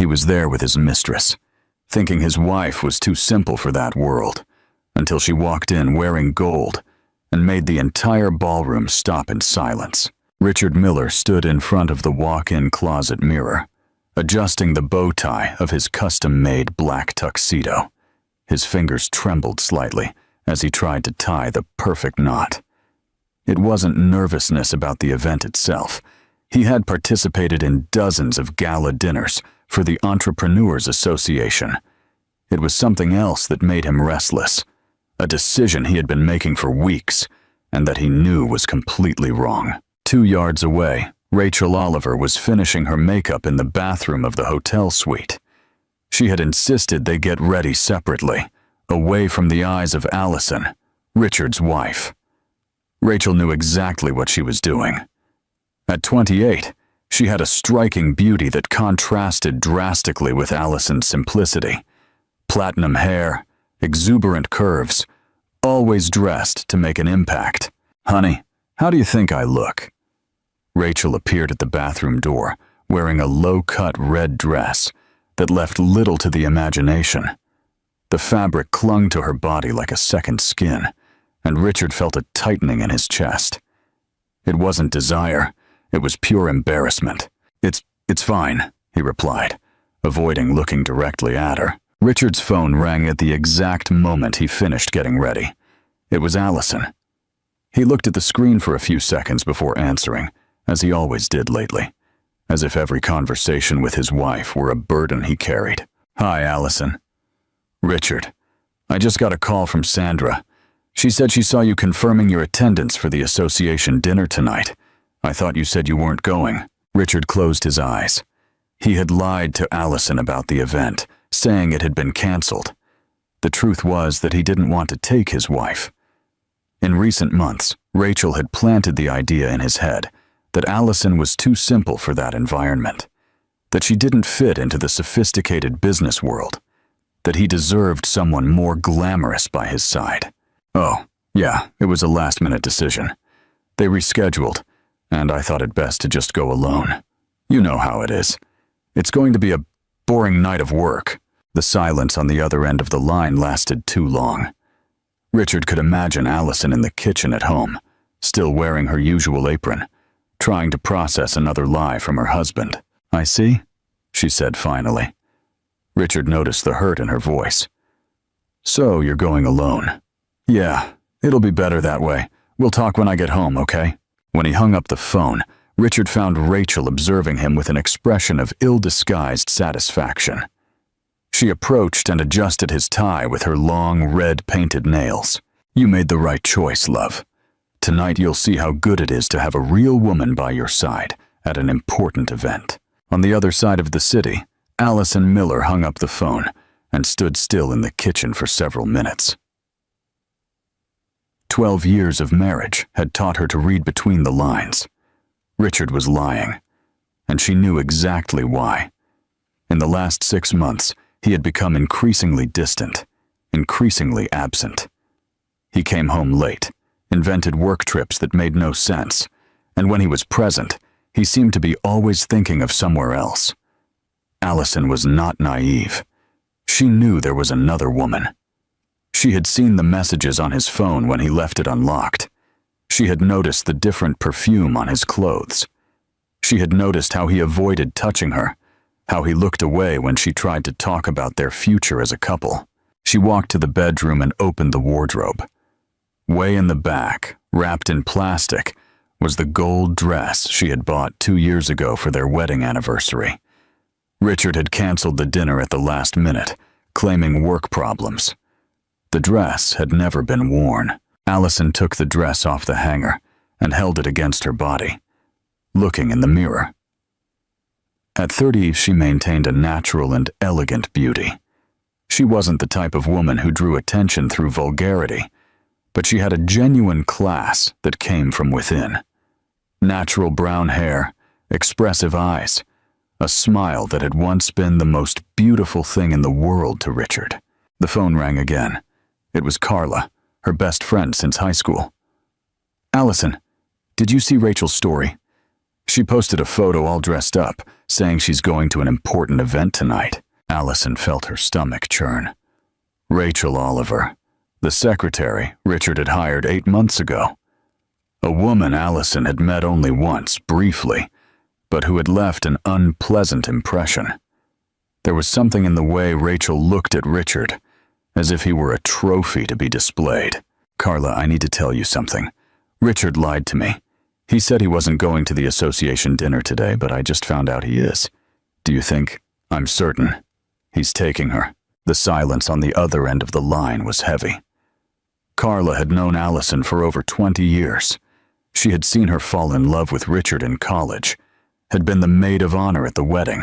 He was there with his mistress, thinking his wife was too simple for that world, until she walked in wearing gold and made the entire ballroom stop in silence. Richard Miller stood in front of the walk-in closet mirror, adjusting the bow tie of his custom-made black tuxedo. His fingers trembled slightly as he tried to tie the perfect knot. It wasn't nervousness about the event itself. He had participated in dozens of gala dinners for the Entrepreneurs Association. It was something else that made him restless, a decision he had been making for weeks and that he knew was completely wrong. 2 yards away, Rachel Oliver was finishing her makeup in the bathroom of the hotel suite. She had insisted they get ready separately, away from the eyes of Allison, Richard's wife. Rachel knew exactly what she was doing. At 28, she had a striking beauty that contrasted drastically with Allison's simplicity. Platinum hair, exuberant curves, always dressed to make an impact. "Honey, how do you think I look?" Rachel appeared at the bathroom door, wearing a low-cut red dress that left little to the imagination. The fabric clung to her body like a second skin, and Richard felt a tightening in his chest. It wasn't desire, it was pure embarrassment. It's fine," he replied, avoiding looking directly at her. Richard's phone rang at the exact moment he finished getting ready. It was Allison. He looked at the screen for a few seconds before answering, as he always did lately, as if every conversation with his wife were a burden he carried. "Hi, Allison." "Richard, I just got a call from Sandra. She said she saw you confirming your attendance for the association dinner tonight. I thought you said you weren't going." Richard closed his eyes. He had lied to Allison about the event, saying it had been canceled. The truth was that he didn't want to take his wife. In recent months, Rachel had planted the idea in his head that Allison was too simple for that environment, that she didn't fit into the sophisticated business world, that he deserved someone more glamorous by his side. "Oh, yeah, it was a last-minute decision. They rescheduled, and I thought it best to just go alone. You know how it is. It's going to be a boring night of work." The silence on the other end of the line lasted too long. Richard could imagine Allison in the kitchen at home, still wearing her usual apron, trying to process another lie from her husband. "I see," she said finally. Richard noticed the hurt in her voice. "So you're going alone?" "Yeah, it'll be better that way. We'll talk when I get home, okay?" When he hung up the phone, Richard found Rachel observing him with an expression of ill-disguised satisfaction. She approached and adjusted his tie with her long, red-painted nails. "You made the right choice, love. Tonight you'll see how good it is to have a real woman by your side at an important event." On the other side of the city, Allison Miller hung up the phone and stood still in the kitchen for several minutes. 12 years of marriage had taught her to read between the lines. Richard was lying, and she knew exactly why. In the last 6 months, he had become increasingly distant, increasingly absent. He came home late, invented work trips that made no sense, and when he was present, he seemed to be always thinking of somewhere else. Allison was not naive. She knew there was another woman. She had seen the messages on his phone when he left it unlocked. She had noticed the different perfume on his clothes. She had noticed how he avoided touching her, how he looked away when she tried to talk about their future as a couple. She walked to the bedroom and opened the wardrobe. Way in the back, wrapped in plastic, was the gold dress she had bought 2 years ago for their wedding anniversary. Richard had canceled the dinner at the last minute, claiming work problems. The dress had never been worn. Allison took the dress off the hanger and held it against her body, looking in the mirror. At 30, she maintained a natural and elegant beauty. She wasn't the type of woman who drew attention through vulgarity, but she had a genuine class that came from within. Natural brown hair, expressive eyes, a smile that had once been the most beautiful thing in the world to Richard. The phone rang again. It was Carla, her best friend since high school. "Allison, did you see Rachel's story?" She posted a photo all dressed up, saying she's going to an important event tonight. Allison felt her stomach churn. Rachel Oliver, the secretary Richard had hired 8 months ago. A woman Allison had met only once, briefly, but who had left an unpleasant impression. There was something in the way Rachel looked at Richard, as if he were a trophy to be displayed. "Carla, I need to tell you something. Richard lied to me. He said he wasn't going to the association dinner today, but I just found out he is. Do you think?" "I'm certain. He's taking her." The silence on the other end of the line was heavy. Carla had known Allison for over 20 years. She had seen her fall in love with Richard in college, had been the maid of honor at the wedding,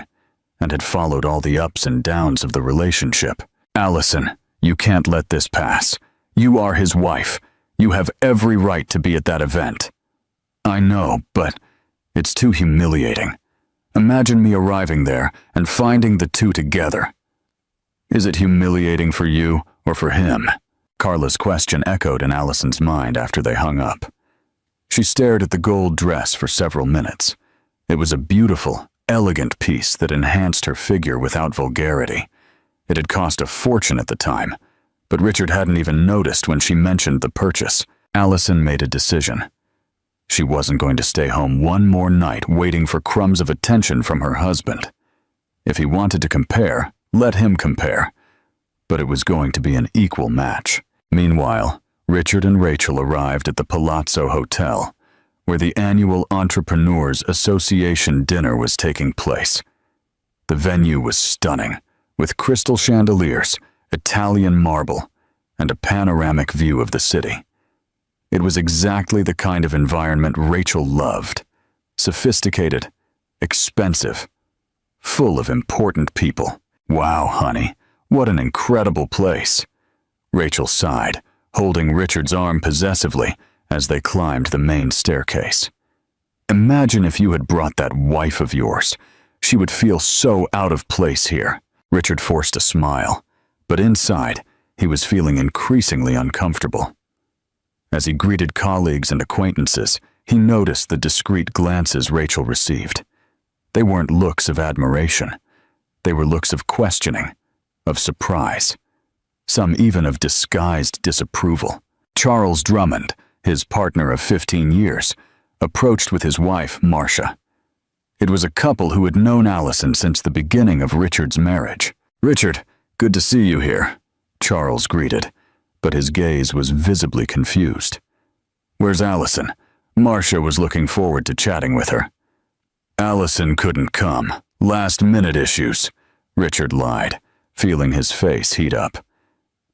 and had followed all the ups and downs of the relationship. "Allison, you can't let this pass. You are his wife. You have every right to be at that event." "I know, but it's too humiliating. Imagine me arriving there and finding the two together." "Is it humiliating for you or for him?" Carla's question echoed in Allison's mind after they hung up. She stared at the gold dress for several minutes. It was a beautiful, elegant piece that enhanced her figure without vulgarity. It had cost a fortune at the time, but Richard hadn't even noticed when she mentioned the purchase. Allison made a decision. She wasn't going to stay home one more night waiting for crumbs of attention from her husband. If he wanted to compare, let him compare. But it was going to be an equal match. Meanwhile, Richard and Rachel arrived at the Palazzo Hotel, where the annual Entrepreneurs Association dinner was taking place. The venue was stunning, with crystal chandeliers, Italian marble, and a panoramic view of the city. It was exactly the kind of environment Rachel loved. Sophisticated, expensive, full of important people. "Wow, honey, what an incredible place." Rachel sighed, holding Richard's arm possessively as they climbed the main staircase. "Imagine if you had brought that wife of yours. She would feel so out of place here." Richard forced a smile, but inside, he was feeling increasingly uncomfortable. As he greeted colleagues and acquaintances, he noticed the discreet glances Rachel received. They weren't looks of admiration. They were looks of questioning, of surprise, some even of disguised disapproval. Charles Drummond, his partner of 15 years, approached with his wife, Marcia. It was a couple who had known Allison since the beginning of Richard's marriage. "Richard, good to see you here," Charles greeted, but his gaze was visibly confused. "Where's Allison?" Marcia was looking forward to chatting with her. "Allison couldn't come. Last-minute issues," Richard lied, feeling his face heat up.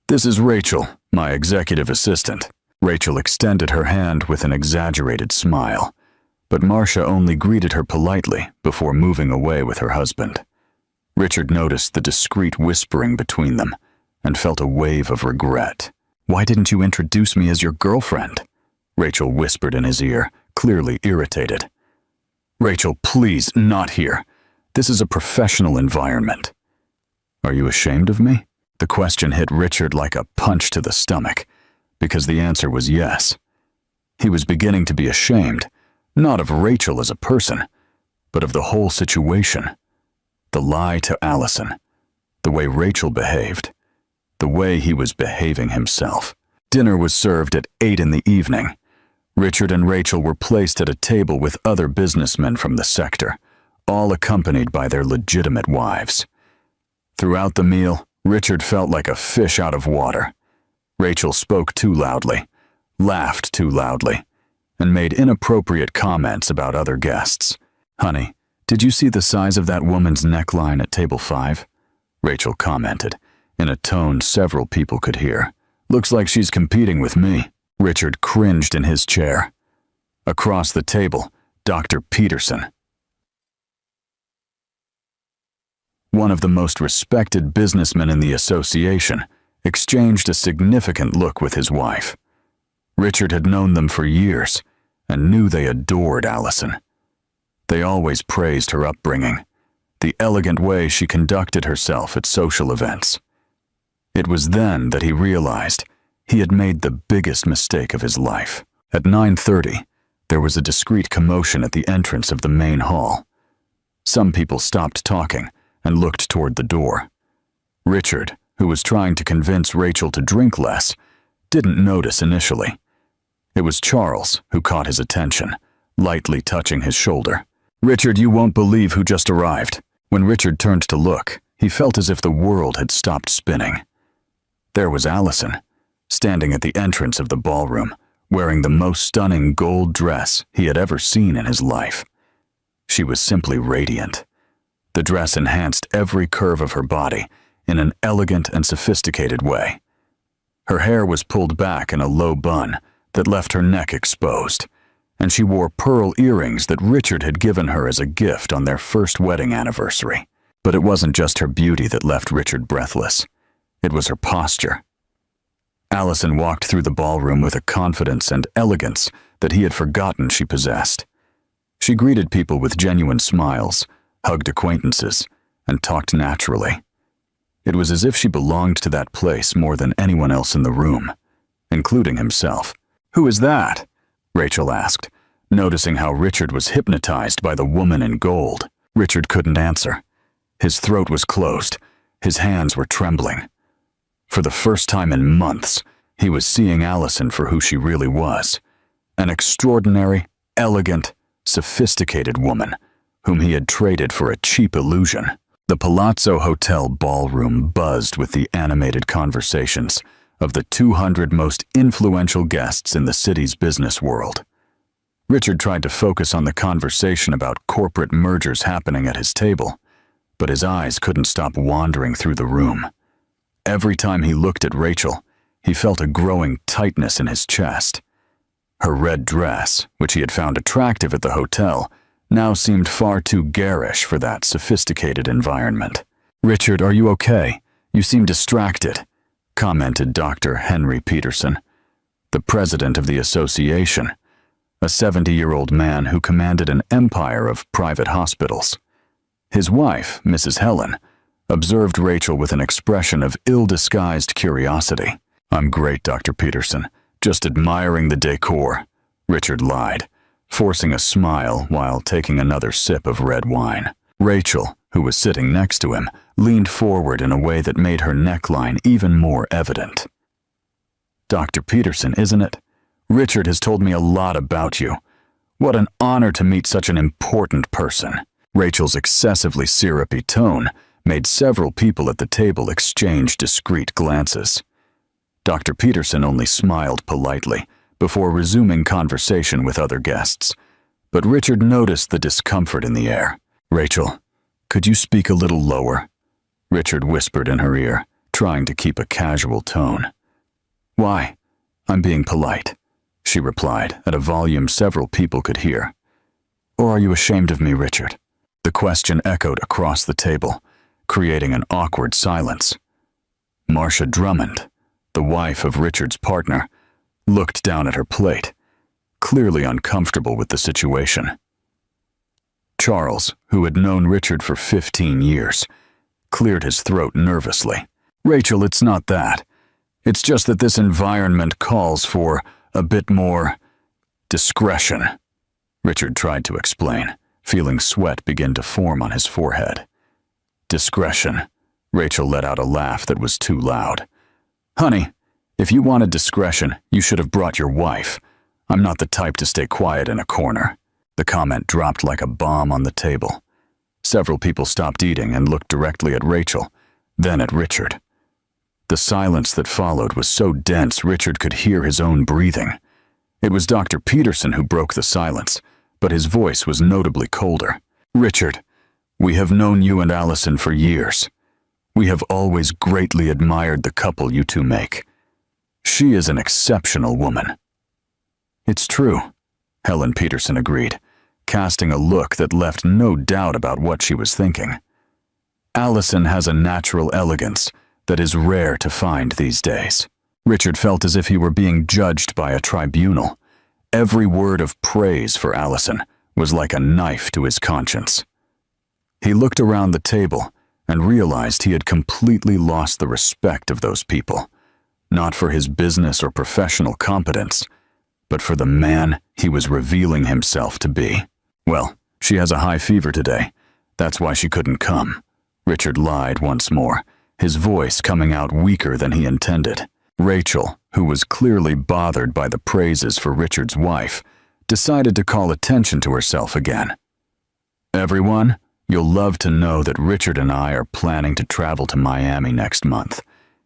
"This is Rachel, my executive assistant." Rachel extended her hand with an exaggerated smile, but Marcia only greeted her politely before moving away with her husband. Richard noticed the discreet whispering between them and felt a wave of regret. "Why didn't you introduce me as your girlfriend?" Rachel whispered in his ear, clearly irritated. "Rachel, please, not here. This is a professional environment." "Are you ashamed of me?" The question hit Richard like a punch to the stomach, because the answer was yes. He was beginning to be ashamed, not of Rachel as a person, but of the whole situation. The lie to Allison, the way Rachel behaved, the way he was behaving himself. Dinner was served at 8 in the evening. Richard and Rachel were placed at a table with other businessmen from the sector, all accompanied by their legitimate wives. Throughout the meal, Richard felt like a fish out of water. Rachel spoke too loudly, laughed too loudly, and made inappropriate comments about other guests. "Honey, did you see the size of that woman's neckline at table 5? Rachel commented, in a tone several people could hear. "Looks like she's competing with me." Richard cringed in his chair. Across the table, Dr. Peterson, one of the most respected businessmen in the association, exchanged a significant look with his wife. Richard had known them for years and knew they adored Allison. They always praised her upbringing, the elegant way she conducted herself at social events. It was then that he realized he had made the biggest mistake of his life. At 9:30, There was a discreet commotion at the entrance of the main hall. Some people stopped talking and looked toward the door. Richard, who was trying to convince Rachel to drink less, didn't notice initially. It was Charles who caught his attention, lightly touching his shoulder. "Richard, you won't believe who just arrived." When Richard turned to look, he felt as if the world had stopped spinning. There was Allison, standing at the entrance of the ballroom, wearing the most stunning gold dress he had ever seen in his life. She was simply radiant. The dress enhanced every curve of her body in an elegant and sophisticated way. Her hair was pulled back in a low bun that left her neck exposed, and she wore pearl earrings that Richard had given her as a gift on their first wedding anniversary. But it wasn't just her beauty that left Richard breathless. It was her posture. Allison walked through the ballroom with a confidence and elegance that he had forgotten she possessed. She greeted people with genuine smiles, hugged acquaintances, and talked naturally. It was as if she belonged to that place more than anyone else in the room, including himself. "Who is that?" Rachel asked, noticing how Richard was hypnotized by the woman in gold. Richard couldn't answer. His throat was closed. His hands were trembling. For the first time in months, he was seeing Allison for who she really was. An extraordinary, elegant, sophisticated woman whom he had traded for a cheap illusion. The Palazzo Hotel ballroom buzzed with the animated conversations of the 200 most influential guests in the city's business world. Richard tried to focus on the conversation about corporate mergers happening at his table, but his eyes couldn't stop wandering through the room. Every time he looked at Rachel, he felt a growing tightness in his chest. Her red dress, which he had found attractive at the hotel, now seemed far too garish for that sophisticated environment. "Richard, are you okay? You seem distracted," commented Dr. Henry Peterson, the president of the association, a 70-year-old man who commanded an empire of private hospitals. His wife, Mrs. Helen, observed Rachel with an expression of ill-disguised curiosity. "I'm great, Dr. Peterson. Just admiring the decor," Richard lied, forcing a smile while taking another sip of red wine. Rachel, who was sitting next to him, leaned forward in a way that made her neckline even more evident. "Dr. Peterson, isn't it? Richard has told me a lot about you. What an honor to meet such an important person." Rachel's excessively syrupy tone made several people at the table exchange discreet glances. Dr. Peterson only smiled politely before resuming conversation with other guests, but Richard noticed the discomfort in the air. "Rachel, could you speak a little lower?" Richard whispered in her ear, trying to keep a casual tone. "Why? I'm being polite," she replied at a volume several people could hear. "Or are you ashamed of me, Richard?" The question echoed across the table, creating an awkward silence. Marcia Drummond, the wife of Richard's partner, looked down at her plate, clearly uncomfortable with the situation. Charles, who had known Richard for 15 years, cleared his throat nervously. "Rachel, it's not that. It's just that this environment calls for a bit more discretion," Richard tried to explain, feeling sweat begin to form on his forehead. "Discretion," Rachel let out a laugh that was too loud. "Honey, if you wanted discretion, you should have brought your wife. I'm not the type to stay quiet in a corner." The comment dropped like a bomb on the table. Several people stopped eating and looked directly at Rachel, then at Richard. The silence that followed was so dense Richard could hear his own breathing. It was Dr. Peterson who broke the silence, but his voice was notably colder. "Richard, we have known you and Allison for years. We have always greatly admired the couple you two make. She is an exceptional woman." "It's true," Helen Peterson agreed, casting a look that left no doubt about what she was thinking. "Allison has a natural elegance that is rare to find these days." Richard felt as if he were being judged by a tribunal. Every word of praise for Allison was like a knife to his conscience. He looked around the table and realized he had completely lost the respect of those people, not for his business or professional competence, but for the man he was revealing himself to be. Well, she has a high fever today. That's why she couldn't come. Richard lied once more, his voice coming out weaker than he intended. Rachel, who was clearly bothered by the praises for Richard's wife, decided to call attention to herself again. Everyone, you'll love to know that Richard and I are planning to travel to Miami next month.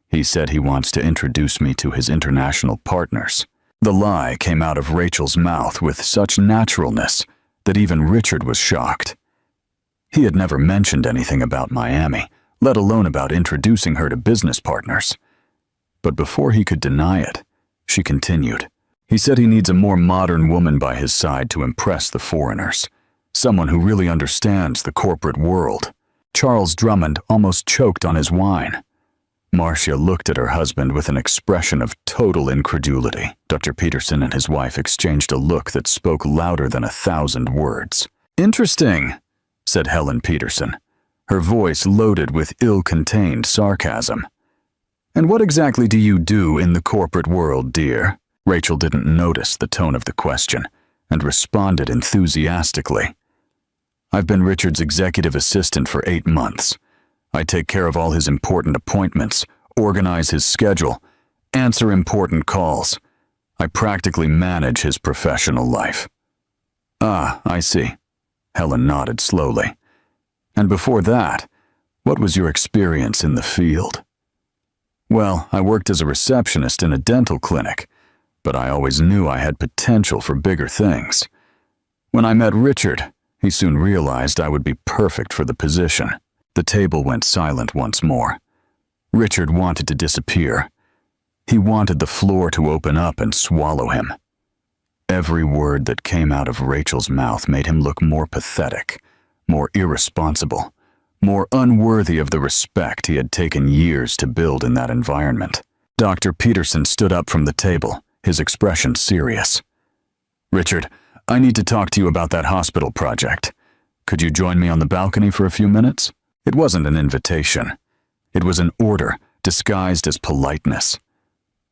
He said he wants to introduce me to his international partners. The lie came out of Rachel's mouth with such naturalness that even Richard was shocked. He had never mentioned anything about Miami, let alone about introducing her to business partners. But before he could deny it, she continued. He said he needs a more modern woman by his side to impress the foreigners, someone who really understands the corporate world. Charles Drummond almost choked on his wine. Marcia looked at her husband with an expression of total incredulity. Dr. Peterson and his wife exchanged a look that spoke louder than 1,000 words. "Interesting," said Helen Peterson, her voice loaded with ill-contained sarcasm. "And what exactly do you do in the corporate world, dear?" Rachel didn't notice the tone of the question and responded enthusiastically. "I've been Richard's executive assistant for 8 months. I take care of all his important appointments, organize his schedule, answer important calls. I practically manage his professional life." "Ah, I see." Helen nodded slowly. "And before that, what was your experience in the field?" "Well, I worked as a receptionist in a dental clinic, but I always knew I had potential for bigger things. When I met Richard, he soon realized I would be perfect for the position." The table went silent once more. Richard wanted to disappear. He wanted the floor to open up and swallow him. Every word that came out of Rachel's mouth made him look more pathetic, more irresponsible, more unworthy of the respect he had taken years to build in that environment. Dr. Peterson stood up from the table, his expression serious. "Richard, I need to talk to you about that hospital project. Could you join me on the balcony for a few minutes?" It wasn't an invitation. It was an order disguised as politeness.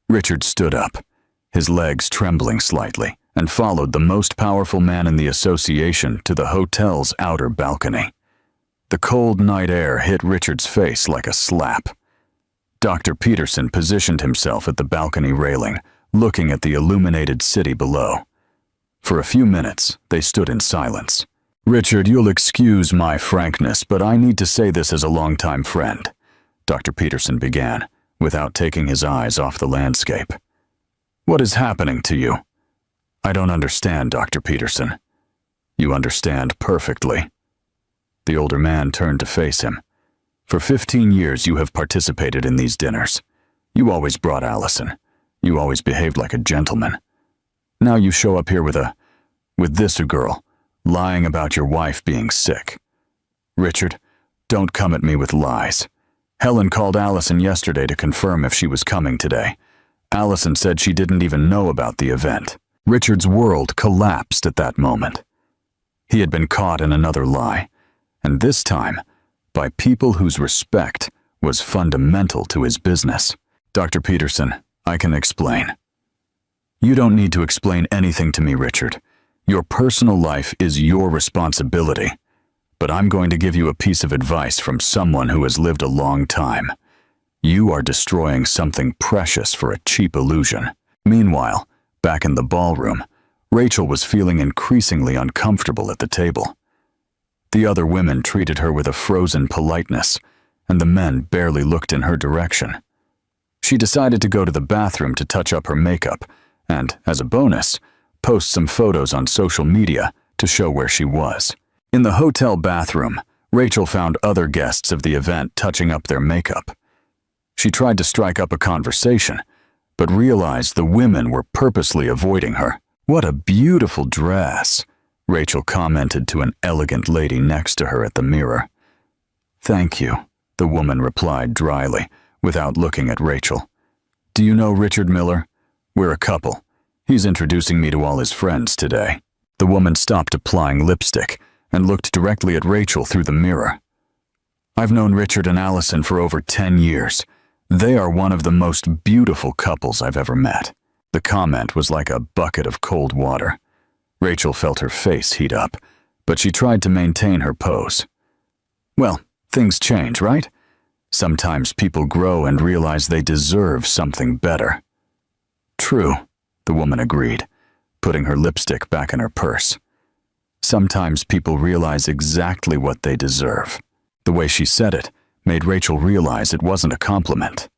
Richard stood up, his legs trembling slightly, and followed the most powerful man in the association to the hotel's outer balcony. The cold night air hit Richard's face like a slap. Dr. Peterson positioned himself at the balcony railing, looking at the illuminated city below. For a few minutes, they stood in silence. "Richard, you'll excuse my frankness, but I need to say this as a longtime friend," Dr. Peterson began, without taking his eyes off the landscape. "What is happening to you?" "I don't understand, Dr. Peterson." "You understand perfectly." The older man turned to face him. "For 15 years you have participated in these dinners. You always brought Allison. You always behaved like a gentleman. Now you show up here with this girl, lying about your wife being sick. Richard, don't come at me with lies. Helen called Allison yesterday to confirm if she was coming today. Allison said she didn't even know about the event." Richard's world collapsed at that moment. He had been caught in another lie, and this time, by people whose respect was fundamental to his business. "Dr. Peterson, I can explain." "You don't need to explain anything to me, Richard. Your personal life is your responsibility, but I'm going to give you a piece of advice from someone who has lived a long time. You are destroying something precious for a cheap illusion." Meanwhile, back in the ballroom, Rachel was feeling increasingly uncomfortable at the table. The other women treated her with a frozen politeness, and the men barely looked in her direction. She decided to go to the bathroom to touch up her makeup and, as a bonus, post some photos on social media to show where she was. In the hotel bathroom, Rachel found other guests of the event touching up their makeup. She tried to strike up a conversation, but realized the women were purposely avoiding her. "What a beautiful dress," Rachel commented to an elegant lady next to her at the mirror. "Thank you," the woman replied dryly, without looking at Rachel. "Do you know Richard Miller? We're a couple. He's introducing me to all his friends today." The woman stopped applying lipstick and looked directly at Rachel through the mirror. "I've known Richard and Allison for over 10 years. They are one of the most beautiful couples I've ever met." The comment was like a bucket of cold water. Rachel felt her face heat up, but she tried to maintain her pose. Well, things change, right? Sometimes people grow and realize they deserve something better. True, the woman agreed, putting her lipstick back in her purse. Sometimes people realize exactly what they deserve. The way she said it made Rachel realize it wasn't a compliment.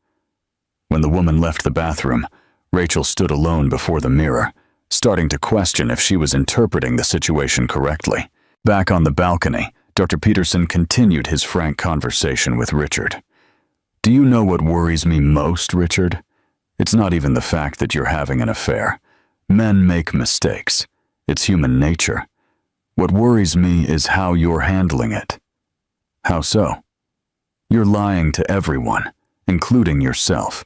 When the woman left the bathroom, Rachel stood alone before the mirror, starting to question if she was interpreting the situation correctly. Back on the balcony, Dr. Peterson continued his frank conversation with Richard. "Do you know what worries me most, Richard? It's not even the fact that you're having an affair. Men make mistakes. It's human nature. What worries me is how you're handling it." "How so?" "You're lying to everyone, including yourself.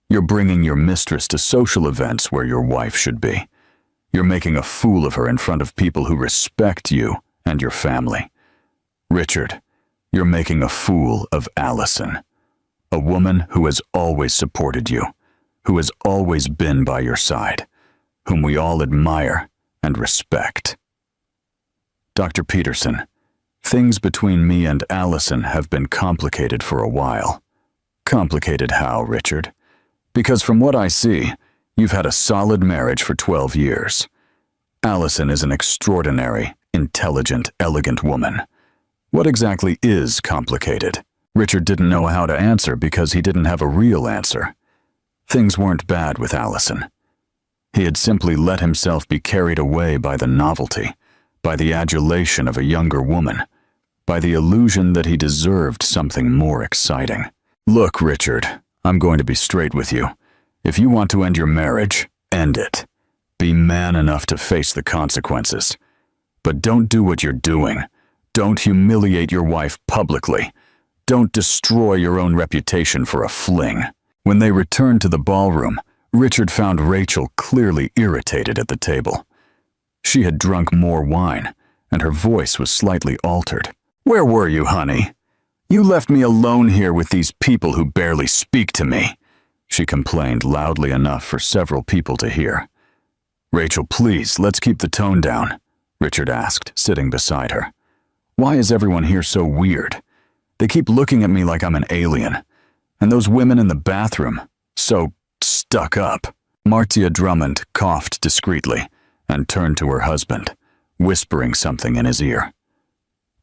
You're bringing your mistress to social events where your wife should be. You're making a fool of her in front of people who respect you and your family. Richard, you're making a fool of Allison, a woman who has always supported you, who has always been by your side, whom we all admire and respect." "Dr. Peterson, things between me and Allison have been complicated for a while." "Complicated how, Richard?" "Because from what I see, you've had a solid marriage for 12 years. Allison is an extraordinary, intelligent, elegant woman. What exactly is complicated?" Richard didn't know how to answer because he didn't have a real answer. Things weren't bad with Allison. He had simply let himself be carried away by the novelty, by the adulation of a younger woman, by the illusion that he deserved something more exciting. "Look, Richard, I'm going to be straight with you. If you want to end your marriage, end it. Be man enough to face the consequences. But don't do what you're doing. Don't humiliate your wife publicly. Don't destroy your own reputation for a fling." When they returned to the ballroom, Richard found Rachel clearly irritated at the table. She had drunk more wine, and her voice was slightly altered. "Where were you, honey? You left me alone here with these people who barely speak to me," she complained loudly enough for several people to hear. "Rachel, please, let's keep the tone down," Richard asked, sitting beside her. "Why is everyone here so weird? They keep looking at me like I'm an alien. And those women in the bathroom, so stuck up." Marcia Drummond coughed discreetly and turned to her husband, whispering something in his ear.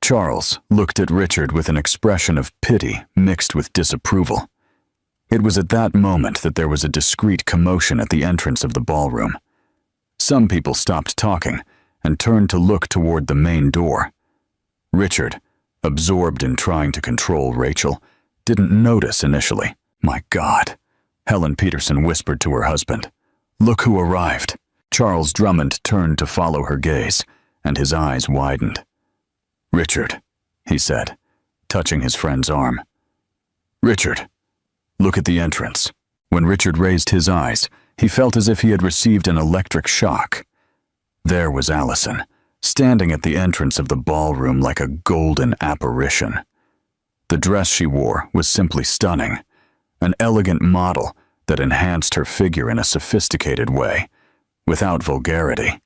Charles looked at Richard with an expression of pity mixed with disapproval. It was at that moment that there was a discreet commotion at the entrance of the ballroom. Some people stopped talking and turned to look toward the main door. Richard, absorbed in trying to control Rachel, didn't notice initially. "My God," Helen Peterson whispered to her husband. "Look who arrived." Charles Drummond turned to follow her gaze, and his eyes widened. "Richard," he said, touching his friend's arm. "Richard, look at the entrance." When Richard raised his eyes, he felt as if he had received an electric shock. There was Allison, standing at the entrance of the ballroom like a golden apparition. The dress she wore was simply stunning, an elegant model that enhanced her figure in a sophisticated way, without vulgarity.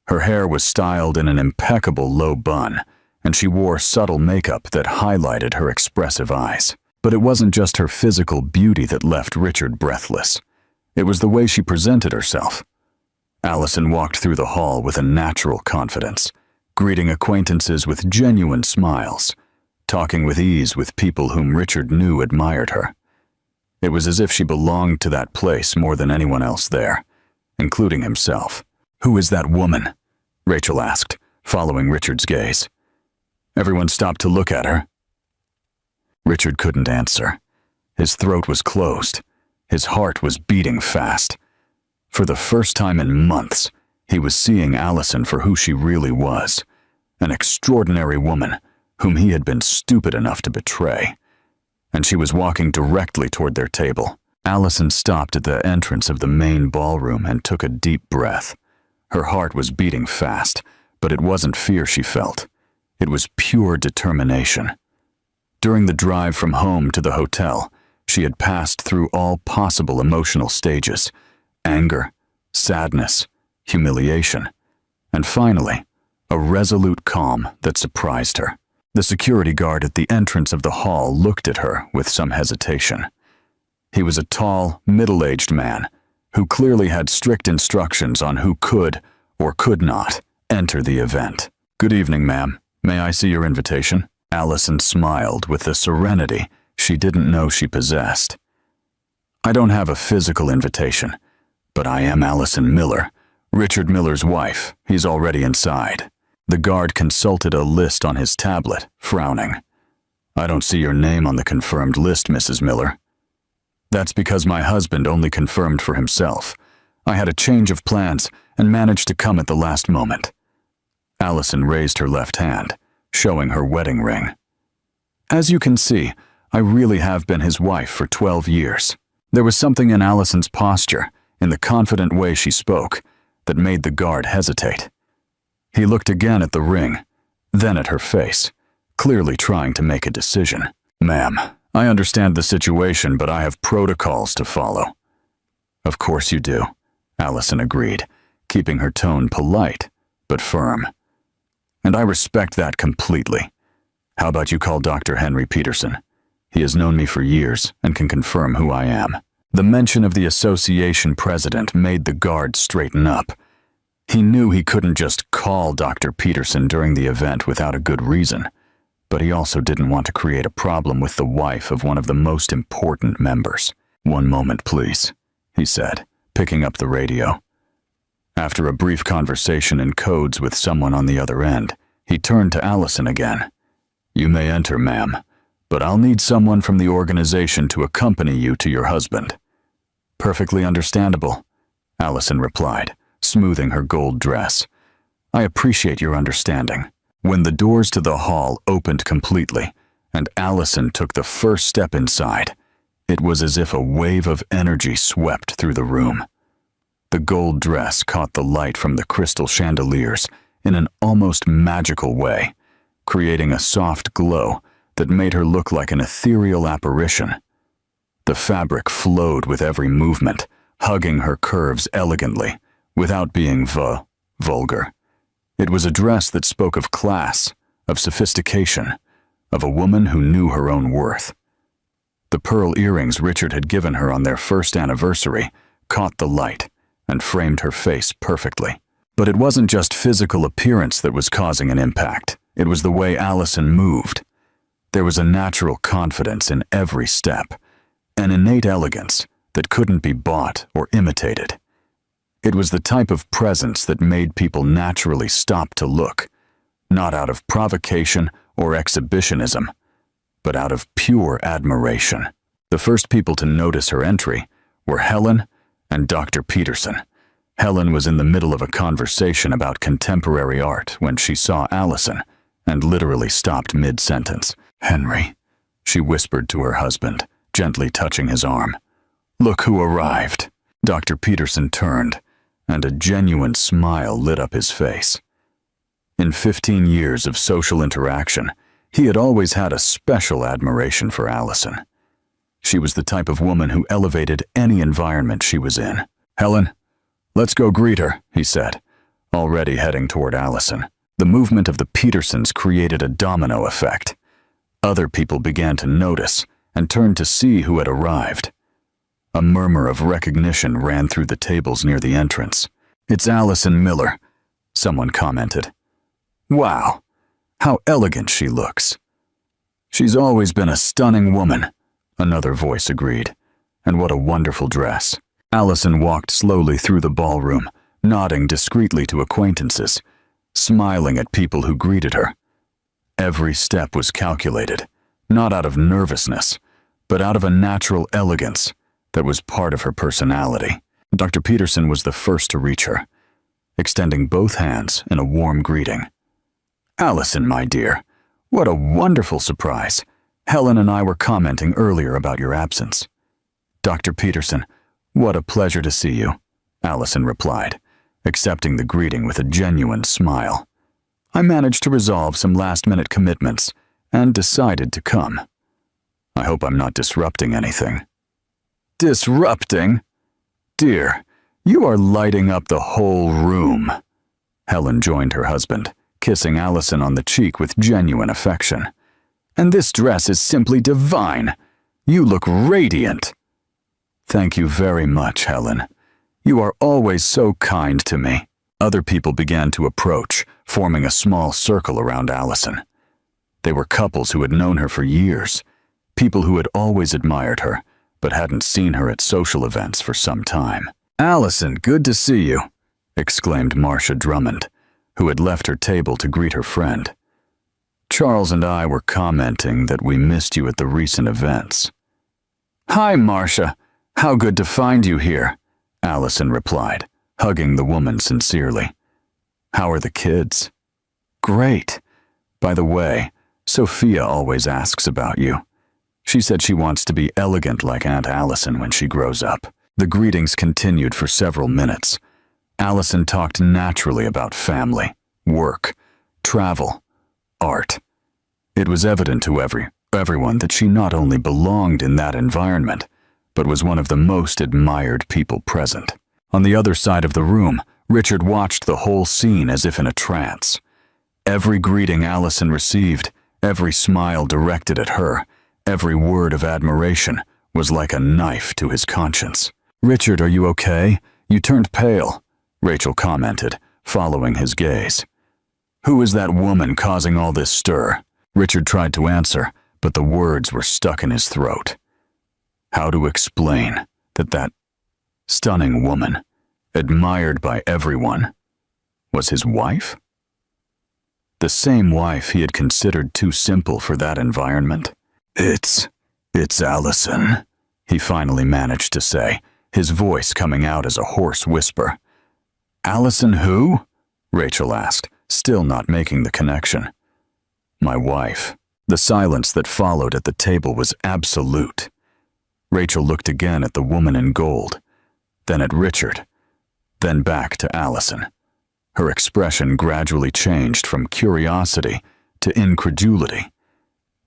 Her hair was styled in an impeccable low bun, and she wore subtle makeup that highlighted her expressive eyes. But it wasn't just her physical beauty that left Richard breathless. It was the way she presented herself. Allison walked through the hall with a natural confidence, greeting acquaintances with genuine smiles, talking with ease with people whom Richard knew admired her. It was as if she belonged to that place more than anyone else there, including himself. "Who is that woman?" Rachel asked, following Richard's gaze. Everyone stopped to look at her. Richard couldn't answer. His throat was closed. His heart was beating fast. For the first time in months, he was seeing Allison for who she really was, an extraordinary woman whom he had been stupid enough to betray. And she was walking directly toward their table. Allison stopped at the entrance of the main ballroom and took a deep breath. Her heart was beating fast, but it wasn't fear she felt. It was pure determination. During the drive from home to the hotel, she had passed through all possible emotional stages, anger, sadness, humiliation, and finally, a resolute calm that surprised her. The security guard at the entrance of the hall looked at her with some hesitation. He was a tall, middle-aged man who clearly had strict instructions on who could or could not enter the event. "Good evening, ma'am. May I see your invitation?" Allison smiled with the serenity she didn't know she possessed. "I don't have a physical invitation, but I am Allison Miller, Richard Miller's wife. He's already inside." The guard consulted a list on his tablet, frowning. "I don't see your name on the confirmed list, Mrs. Miller." "That's because my husband only confirmed for himself. I had a change of plans and managed to come at the last moment." Allison raised her left hand, showing her wedding ring. "As you can see, I really have been his wife for 12 years. There was something in Allison's posture, in the confident way she spoke, that made the guard hesitate. He looked again at the ring, then at her face, clearly trying to make a decision. "Ma'am, I understand the situation, but I have protocols to follow." "Of course you do," Allison agreed, keeping her tone polite, but firm. "And I respect that completely. How about you call Dr. Henry Peterson? He has known me for years and can confirm who I am." The mention of the association president made the guard straighten up. He knew he couldn't just call Dr. Peterson during the event without a good reason, but he also didn't want to create a problem with the wife of one of the most important members. "One moment, please," he said, picking up the radio. After a brief conversation in codes with someone on the other end, he turned to Allison again. "You may enter, ma'am, but I'll need someone from the organization to accompany you to your husband." "Perfectly understandable," Allison replied, smoothing her gold dress. "I appreciate your understanding." When the doors to the hall opened completely, and Allison took the first step inside, it was as if a wave of energy swept through the room. The gold dress caught the light from the crystal chandeliers in an almost magical way, creating a soft glow that made her look like an ethereal apparition. The fabric flowed with every movement, hugging her curves elegantly, without being vulgar. It was a dress that spoke of class, of sophistication, of a woman who knew her own worth. The pearl earrings Richard had given her on their first anniversary caught the light and framed her face perfectly. But it wasn't just physical appearance that was causing an impact. It was the way Allison moved. There was a natural confidence in every step, an innate elegance that couldn't be bought or imitated. It was the type of presence that made people naturally stop to look, not out of provocation or exhibitionism, but out of pure admiration. The first people to notice her entry were Helen and Dr. Peterson. Helen was in the middle of a conversation about contemporary art when she saw Allison and literally stopped mid-sentence. "Henry," she whispered to her husband, gently touching his arm. "Look who arrived." Dr. Peterson turned, and a genuine smile lit up his face. In 15 years of social interaction, he had always had a special admiration for Allison. She was the type of woman who elevated any environment she was in. "Helen, let's go greet her," he said, already heading toward Allison. The movement of the Petersons created a domino effect. Other people began to notice and turned to see who had arrived. A murmur of recognition ran through the tables near the entrance. "It's Allison Miller," someone commented. "Wow, how elegant she looks." "She's always been a stunning woman," another voice agreed. "And what a wonderful dress." Allison walked slowly through the ballroom, nodding discreetly to acquaintances, smiling at people who greeted her. Every step was calculated, not out of nervousness, but out of a natural elegance that was part of her personality. Dr. Peterson was the first to reach her, extending both hands in a warm greeting. "Allison, my dear, what a wonderful surprise. Helen and I were commenting earlier about your absence." "Dr. Peterson, what a pleasure to see you," Allison replied, accepting the greeting with a genuine smile. "I managed to resolve some last-minute commitments and decided to come. I hope I'm not disrupting anything." "Disrupting? Dear, You are lighting up the whole room." Helen joined her husband, kissing Allison on the cheek with genuine affection. "And this dress is simply divine. You look radiant." "Thank you very much, Helen. You are always so kind to me." Other people began to approach, forming a small circle around Allison. They were couples who had known her for years, people who had always admired her, but hadn't seen her at social events for some time. "Allison, good to see you," exclaimed Marcia Drummond, who had left her table to greet her friend. "Charles and I were commenting that we missed you at the recent events." "Hi, Marcia. How good to find you here," Allison replied, hugging the woman sincerely. "How are the kids?" "Great. By the way, Sophia always asks about you. She said she wants to be elegant like Aunt Allison when she grows up." The greetings continued for several minutes. Allison talked naturally about family, work, travel, art. It was evident to everyone that she not only belonged in that environment, but was one of the most admired people present. On the other side of the room, Richard watched the whole scene as if in a trance. Every greeting Allison received, every smile directed at her, every word of admiration was like a knife to his conscience. "Richard, are you okay? You turned pale," Rachel commented, following his gaze. "Who is that woman causing all this stir?" Richard tried to answer, but the words were stuck in his throat. How to explain that stunning woman, admired by everyone, was his wife? The same wife he had considered too simple for that environment? It's Allison," he finally managed to say, his voice coming out as a hoarse whisper. "Allison who?" Rachel asked, still not making the connection. "My wife." The silence that followed at the table was absolute. Rachel looked again at the woman in gold, then at Richard, then back to Allison. Her expression gradually changed from curiosity to incredulity,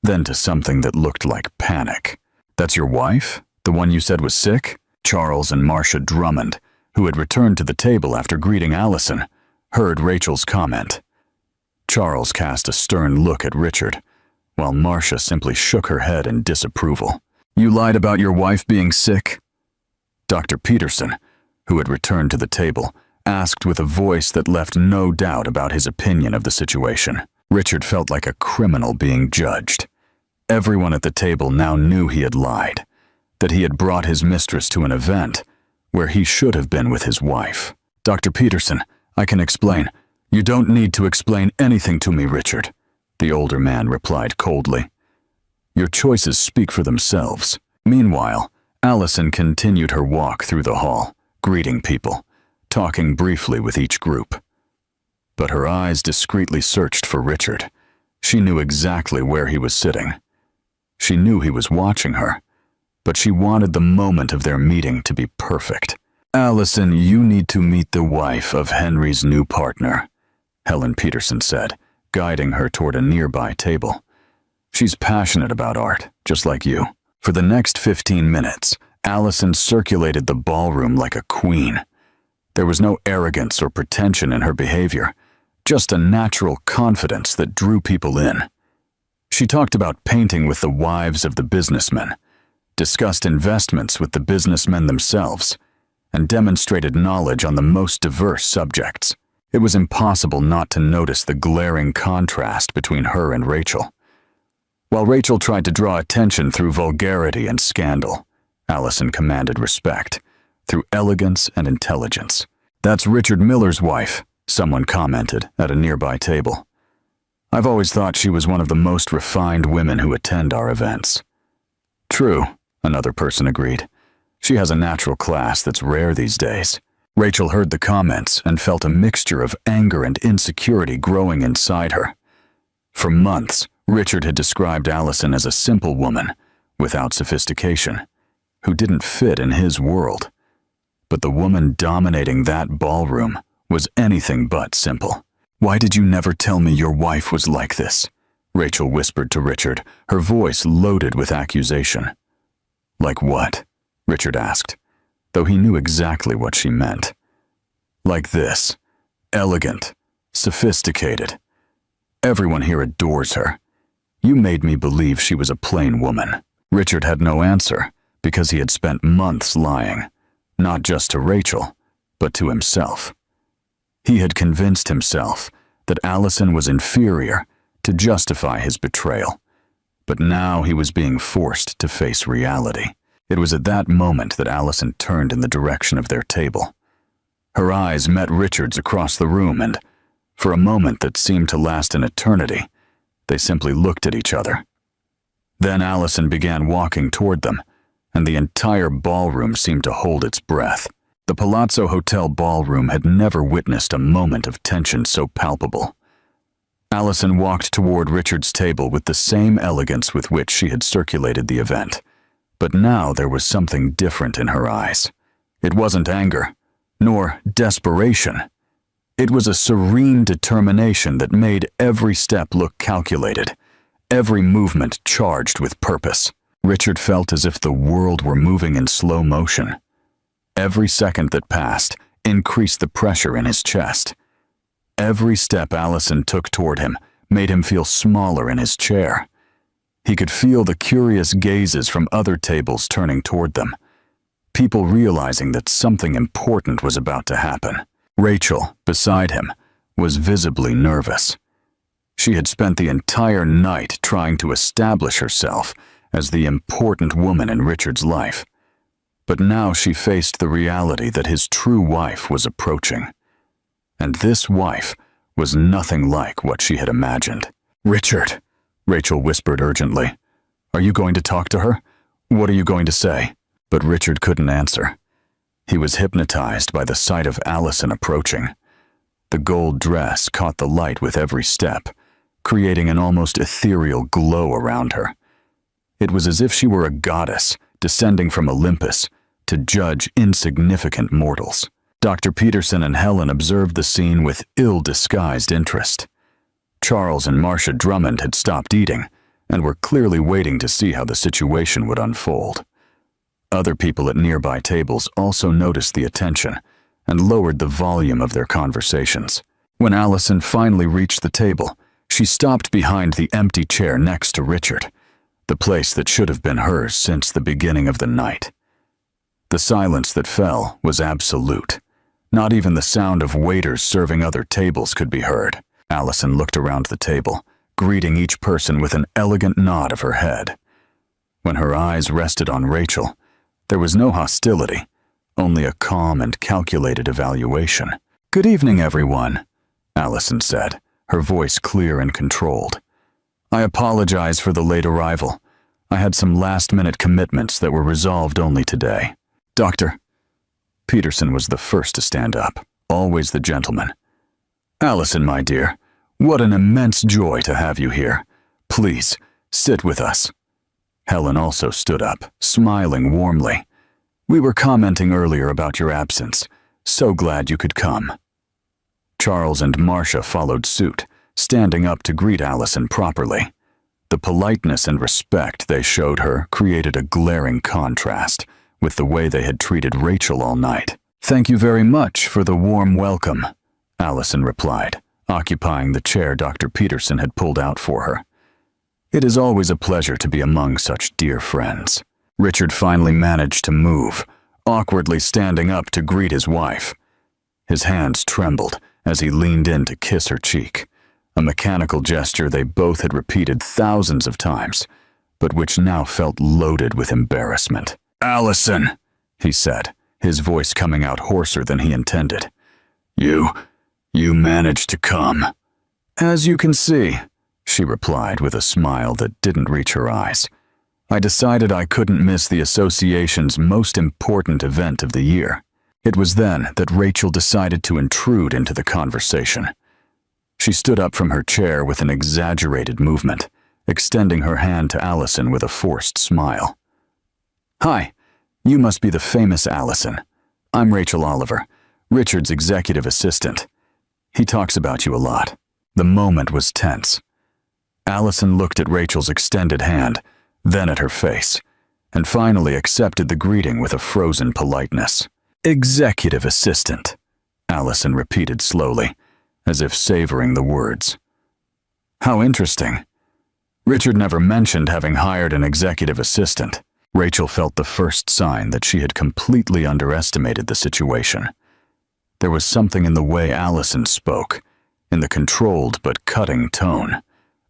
then to something that looked like panic. "That's your wife? The one you said was sick?" Charles and Marcia Drummond, who had returned to the table after greeting Allison, heard Rachel's comment. Charles cast a stern look at Richard, while Marcia simply shook her head in disapproval. "You lied about your wife being sick?" Dr. Peterson, who had returned to the table, asked with a voice that left no doubt about his opinion of the situation. Richard felt like a criminal being judged. Everyone at the table now knew he had lied, that he had brought his mistress to an event where he should have been with his wife. "Dr. Peterson, I can explain." "You don't need to explain anything to me, Richard," the older man replied coldly. "Your choices speak for themselves." Meanwhile, Allison continued her walk through the hall, greeting people, talking briefly with each group. But her eyes discreetly searched for Richard. She knew exactly where he was sitting. She knew he was watching her, but she wanted the moment of their meeting to be perfect. "Allison, you need to meet the wife of Henry's new partner," Helen Peterson said, guiding her toward a nearby table. "She's passionate about art, just like you." For the next 15 minutes, Allison circulated the ballroom like a queen. There was no arrogance or pretension in her behavior, just a natural confidence that drew people in. She talked about painting with the wives of the businessmen, discussed investments with the businessmen themselves, and demonstrated knowledge on the most diverse subjects. It was impossible not to notice the glaring contrast between her and Rachel. While Rachel tried to draw attention through vulgarity and scandal, Allison commanded respect through elegance and intelligence. "That's Richard Miller's wife," someone commented at a nearby table. "I've always thought she was one of the most refined women who attend our events." "True," another person agreed. "She has a natural class that's rare these days." Rachel heard the comments and felt a mixture of anger and insecurity growing inside her. For months, Richard had described Allison as a simple woman, without sophistication, who didn't fit in his world. But the woman dominating that ballroom was anything but simple. "Why did you never tell me your wife was like this?" Rachel whispered to Richard, her voice loaded with accusation. "Like what?" Richard asked. though he knew exactly what she meant. Like this, elegant, sophisticated. Everyone here adores her. You made me believe she was a plain woman. Richard had no answer because he had spent months lying, not just to Rachel, but to himself. He had convinced himself that Allison was inferior to justify his betrayal, but now he was being forced to face reality. It was at that moment that Allison turned in the direction of their table. Her eyes met Richard's across the room, and for a moment that seemed to last an eternity, they simply looked at each other. Then Allison began walking toward them, and the entire ballroom seemed to hold its breath. The Palazzo Hotel ballroom had never witnessed a moment of tension so palpable. Allison walked toward Richard's table with the same elegance with which she had circulated the event, but now there was something different in her eyes. It wasn't anger, nor desperation. It was a serene determination that made every step look calculated, every movement charged with purpose. Richard felt as if the world were moving in slow motion. Every second that passed increased the pressure in his chest. Every step Allison took toward him made him feel smaller in his chair. He could feel the curious gazes from other tables turning toward them, people realizing that something important was about to happen. Rachel, beside him, was visibly nervous. She had spent the entire night trying to establish herself as the important woman in Richard's life, but now she faced the reality that his true wife was approaching. And this wife was nothing like what she had imagined. "Richard," Rachel whispered urgently. "Are you going to talk to her? What are you going to say?" But Richard couldn't answer. He was hypnotized by the sight of Allison approaching. The gold dress caught the light with every step, creating an almost ethereal glow around her. It was as if she were a goddess descending from Olympus to judge insignificant mortals. Dr. Peterson and Helen observed the scene with ill-disguised interest. Charles and Marcia Drummond had stopped eating and were clearly waiting to see how the situation would unfold. Other people at nearby tables also noticed the attention and lowered the volume of their conversations. When Allison finally reached the table, she stopped behind the empty chair next to Richard, the place that should have been hers since the beginning of the night. The silence that fell was absolute. Not even the sound of waiters serving other tables could be heard. Allison looked around the table, greeting each person with an elegant nod of her head. When her eyes rested on Rachel, there was no hostility, only a calm and calculated evaluation. "Good evening, everyone," Allison said, her voice clear and controlled. "I apologize for the late arrival. I had some last-minute commitments that were resolved only today." "Doctor." Peterson was the first to stand up, always the gentleman. "Allison, my dear, what an immense joy to have you here. Please, sit with us." Helen also stood up, smiling warmly. "We were commenting earlier about your absence. So glad you could come." Charles and Marcia followed suit, standing up to greet Allison properly. The politeness and respect they showed her created a glaring contrast with the way they had treated Rachel all night. "Thank you very much for the warm welcome," Allison replied, occupying the chair Dr. Peterson had pulled out for her. "It is always a pleasure to be among such dear friends." Richard finally managed to move, awkwardly standing up to greet his wife. His hands trembled as he leaned in to kiss her cheek, a mechanical gesture they both had repeated thousands of times, but which now felt loaded with embarrassment. "Allison," he said, his voice coming out hoarser than he intended. You managed to come." "As you can see," she replied with a smile that didn't reach her eyes. "I decided I couldn't miss the association's most important event of the year." It was then that Rachel decided to intrude into the conversation. She stood up from her chair with an exaggerated movement, extending her hand to Allison with a forced smile. "Hi, you must be the famous Allison. I'm Rachel Oliver, Richard's executive assistant. He talks about you a lot." The moment was tense. Allison looked at Rachel's extended hand, then at her face. and finally accepted the greeting with a frozen politeness. "Executive assistant," Allison repeated slowly, as if savoring the words. How interesting. Richard never mentioned having hired an executive assistant. Rachel felt the first sign that she had completely underestimated the situation. There was something in the way Allison spoke, in the controlled but cutting tone,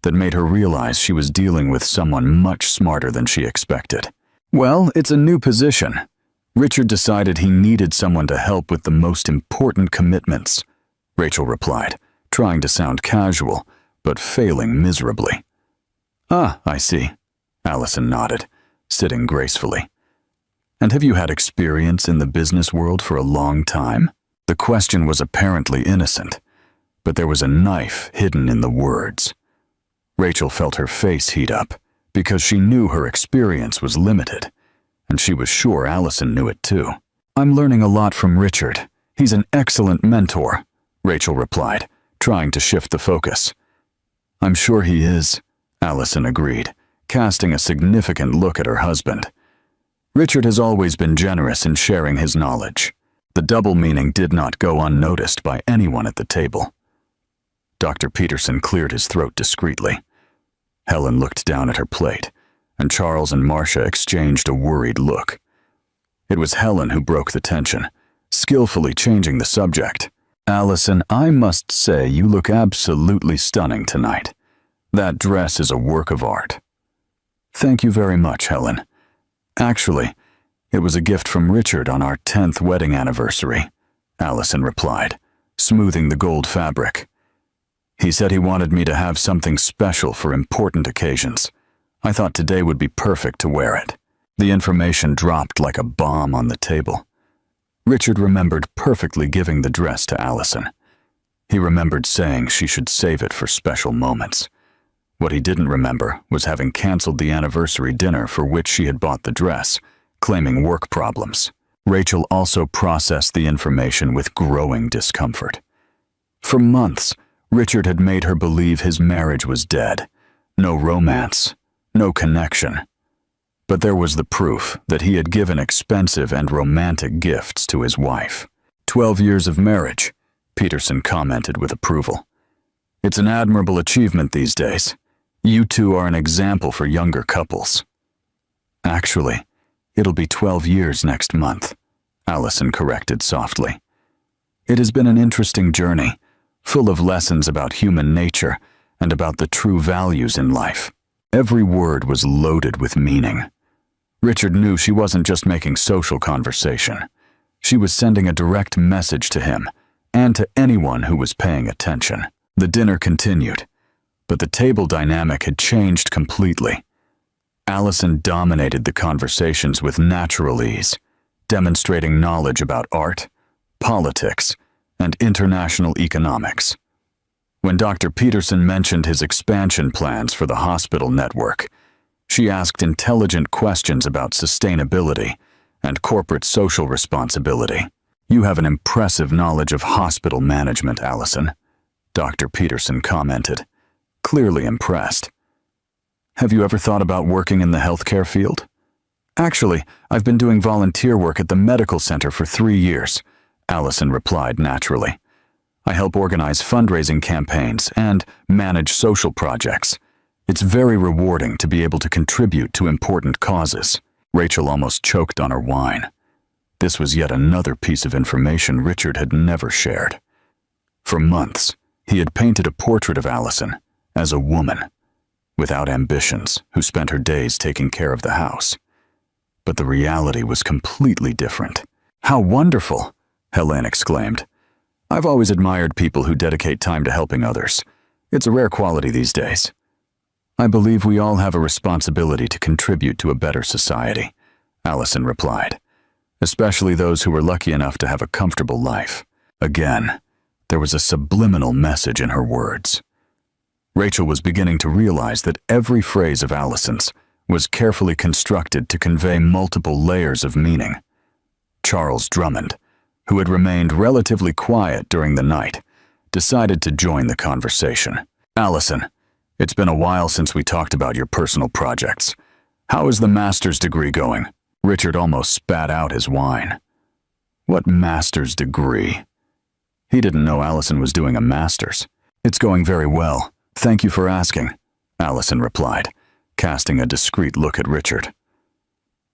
that made her realize she was dealing with someone much smarter than she expected. "Well, it's a new position." Richard decided he needed someone to help with the most important commitments, Rachel replied, trying to sound casual, but failing miserably. "Ah, I see," Allison nodded, sitting gracefully. "And have you had experience in the business world for a long time?" The question was apparently innocent, but there was a knife hidden in the words. Rachel felt her face heat up, because she knew her experience was limited, and she was sure Allison knew it too. "I'm learning a lot from Richard. He's an excellent mentor," Rachel replied, trying to shift the focus. "I'm sure he is," Allison agreed, casting a significant look at her husband. Richard has always been generous in sharing his knowledge. The double meaning did not go unnoticed by anyone at the table. Dr. Peterson cleared his throat discreetly. Helen looked down at her plate, and Charles and Marcia exchanged a worried look. It was Helen who broke the tension, skillfully changing the subject. "Allison, I must say you look absolutely stunning tonight. That dress is a work of art." "Thank you very much, Helen. Actually, it was a gift from Richard on our 10th wedding anniversary," Allison replied, smoothing the gold fabric. "He said he wanted me to have something special for important occasions. I thought today would be perfect to wear it." The information dropped like a bomb on the table. Richard remembered perfectly giving the dress to Allison. He remembered saying she should save it for special moments. What he didn't remember was having canceled the anniversary dinner for which she had bought the dress, claiming work problems. Rachel also processed the information with growing discomfort. For months, Richard had made her believe his marriage was dead. No romance, no connection. But there was the proof that he had given expensive and romantic gifts to his wife. 12 years of marriage, Peterson commented with approval. "It's an admirable achievement these days. You two are an example for younger couples." "Actually, it'll be 12 years next month," Allison corrected softly. "It has been an interesting journey, full of lessons about human nature and about the true values in life." Every word was loaded with meaning. Richard knew she wasn't just making social conversation. She was sending a direct message to him and to anyone who was paying attention. The dinner continued, but the table dynamic had changed completely. Allison dominated the conversations with natural ease, demonstrating knowledge about art, politics, and international economics. When Dr. Peterson mentioned his expansion plans for the hospital network, she asked intelligent questions about sustainability and corporate social responsibility. "You have an impressive knowledge of hospital management, Allison," Dr. Peterson commented, clearly impressed. "Have you ever thought about working in the healthcare field?" "Actually, I've been doing volunteer work at the medical center for 3 years," Allison replied naturally. "I help organize fundraising campaigns and manage social projects. It's very rewarding to be able to contribute to important causes." Rachel almost choked on her wine. This was yet another piece of information Richard had never shared. For months, he had painted a portrait of Allison as a woman, without ambitions, who spent her days taking care of the house. But the reality was completely different. "How wonderful!" Helen exclaimed. "I've always admired people who dedicate time to helping others. It's a rare quality these days." "I believe we all have a responsibility to contribute to a better society," Allison replied, "especially those who were lucky enough to have a comfortable life." Again, there was a subliminal message in her words. Rachel was beginning to realize that every phrase of Allison's was carefully constructed to convey multiple layers of meaning. Charles Drummond, who had remained relatively quiet during the night, decided to join the conversation. "Allison, it's been a while since we talked about your personal projects. "How is the master's degree going?" Richard almost spat out his wine. What master's degree? He didn't know Allison was doing a master's. "It's going very well. Thank you for asking," Allison replied, casting a discreet look at Richard.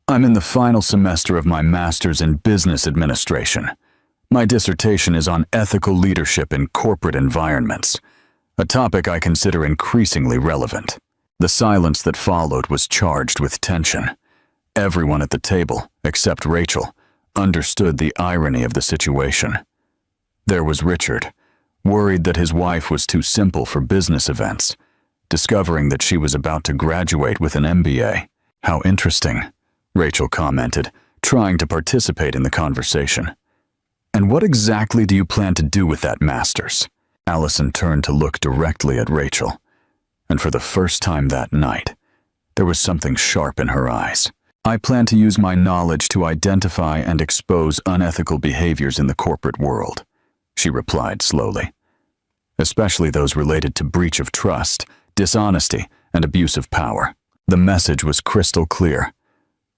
"I'm in the final semester of my master's in business administration. My dissertation is on ethical leadership in corporate environments, a topic I consider increasingly relevant." The silence that followed was charged with tension. Everyone at the table, except Rachel, understood the irony of the situation. There was Richard, worried that his wife was too simple for business events, discovering that she was about to graduate with an MBA. "How interesting," Rachel commented, trying to participate in the conversation. "And what exactly do you plan to do with that master's?" Allison turned to look directly at Rachel, and for the first time that night, there was something sharp in her eyes. "I plan to use my knowledge to identify and expose unethical behaviors in the corporate world," she replied slowly, "especially those related to breach of trust, dishonesty, and abuse of power." The message was crystal clear.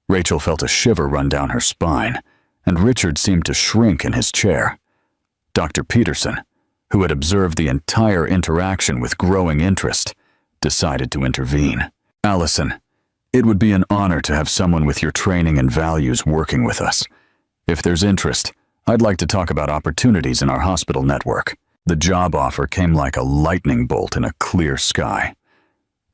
Rachel felt a shiver run down her spine, and Richard seemed to shrink in his chair. Dr. Peterson, who had observed the entire interaction with growing interest, decided to intervene. "Allison, it would be an honor to have someone with your training and values working with us. If there's interest, I'd like to talk about opportunities in our hospital network." The job offer came like a lightning bolt in a clear sky.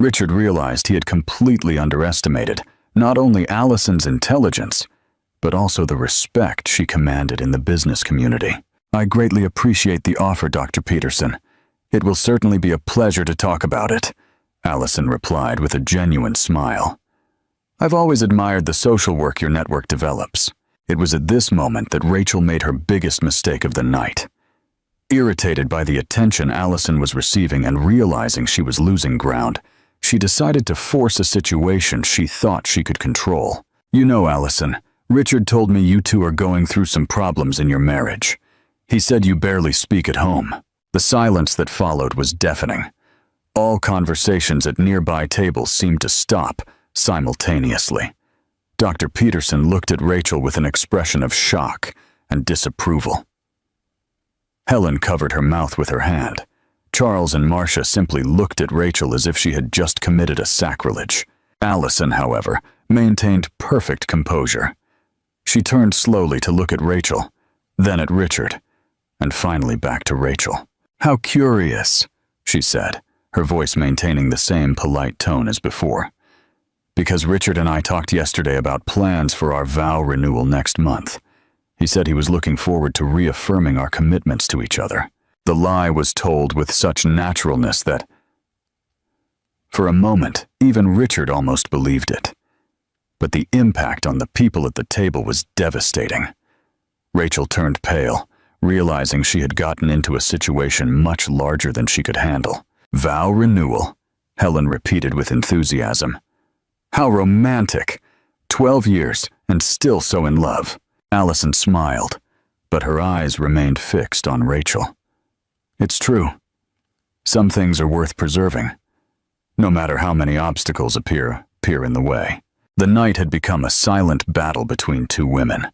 Richard realized he had completely underestimated not only Allison's intelligence, but also the respect she commanded in the business community. "I greatly appreciate the offer, Dr. Peterson. It will certainly be a pleasure to talk about it," Allison replied with a genuine smile. "I've always admired the social work your network develops." It was at this moment that Rachel made her biggest mistake of the night. Irritated by the attention Allison was receiving and realizing she was losing ground, she decided to force a situation she thought she could control. "You know, Allison, Richard told me you two are going through some problems in your marriage. He said you barely speak at home." The silence that followed was deafening. All conversations at nearby tables seemed to stop simultaneously. Dr. Peterson looked at Rachel with an expression of shock and disapproval. Helen covered her mouth with her hand. Charles and Marcia simply looked at Rachel as if she had just committed a sacrilege. Allison, however, maintained perfect composure. She turned slowly to look at Rachel, then at Richard, and finally back to Rachel. "How curious," she said, her voice maintaining the same polite tone as before. "Because Richard and I talked yesterday about plans for our vow renewal next month. He said he was looking forward to reaffirming our commitments to each other." The lie was told with such naturalness that, for a moment, even Richard almost believed it. But the impact on the people at the table was devastating. Rachel turned pale, realizing she had gotten into a situation much larger than she could handle. "Vow renewal," Helen repeated with enthusiasm. "How romantic! 12 years, and still so in love." Allison smiled, but her eyes remained fixed on Rachel. "It's true. Some things are worth preserving, no matter how many obstacles appear in the way." The night had become a silent battle between two women,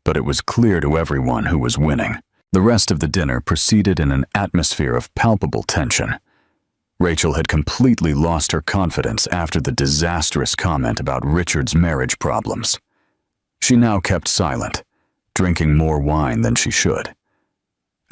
but it was clear to everyone who was winning. The rest of the dinner proceeded in an atmosphere of palpable tension. Rachel had completely lost her confidence after the disastrous comment about Richard's marriage problems. She now kept silent, drinking more wine than she should.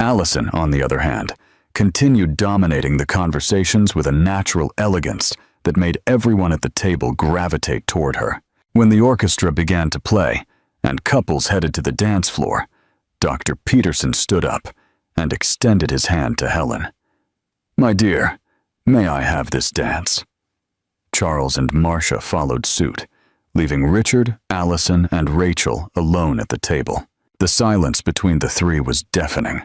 Allison, on the other hand, continued dominating the conversations with a natural elegance that made everyone at the table gravitate toward her. When the orchestra began to play and couples headed to the dance floor, Dr. Peterson stood up and extended his hand to Helen. "My dear, may I have this dance?" Charles and Marcia followed suit, leaving Richard, Allison, and Rachel alone at the table. The silence between the three was deafening,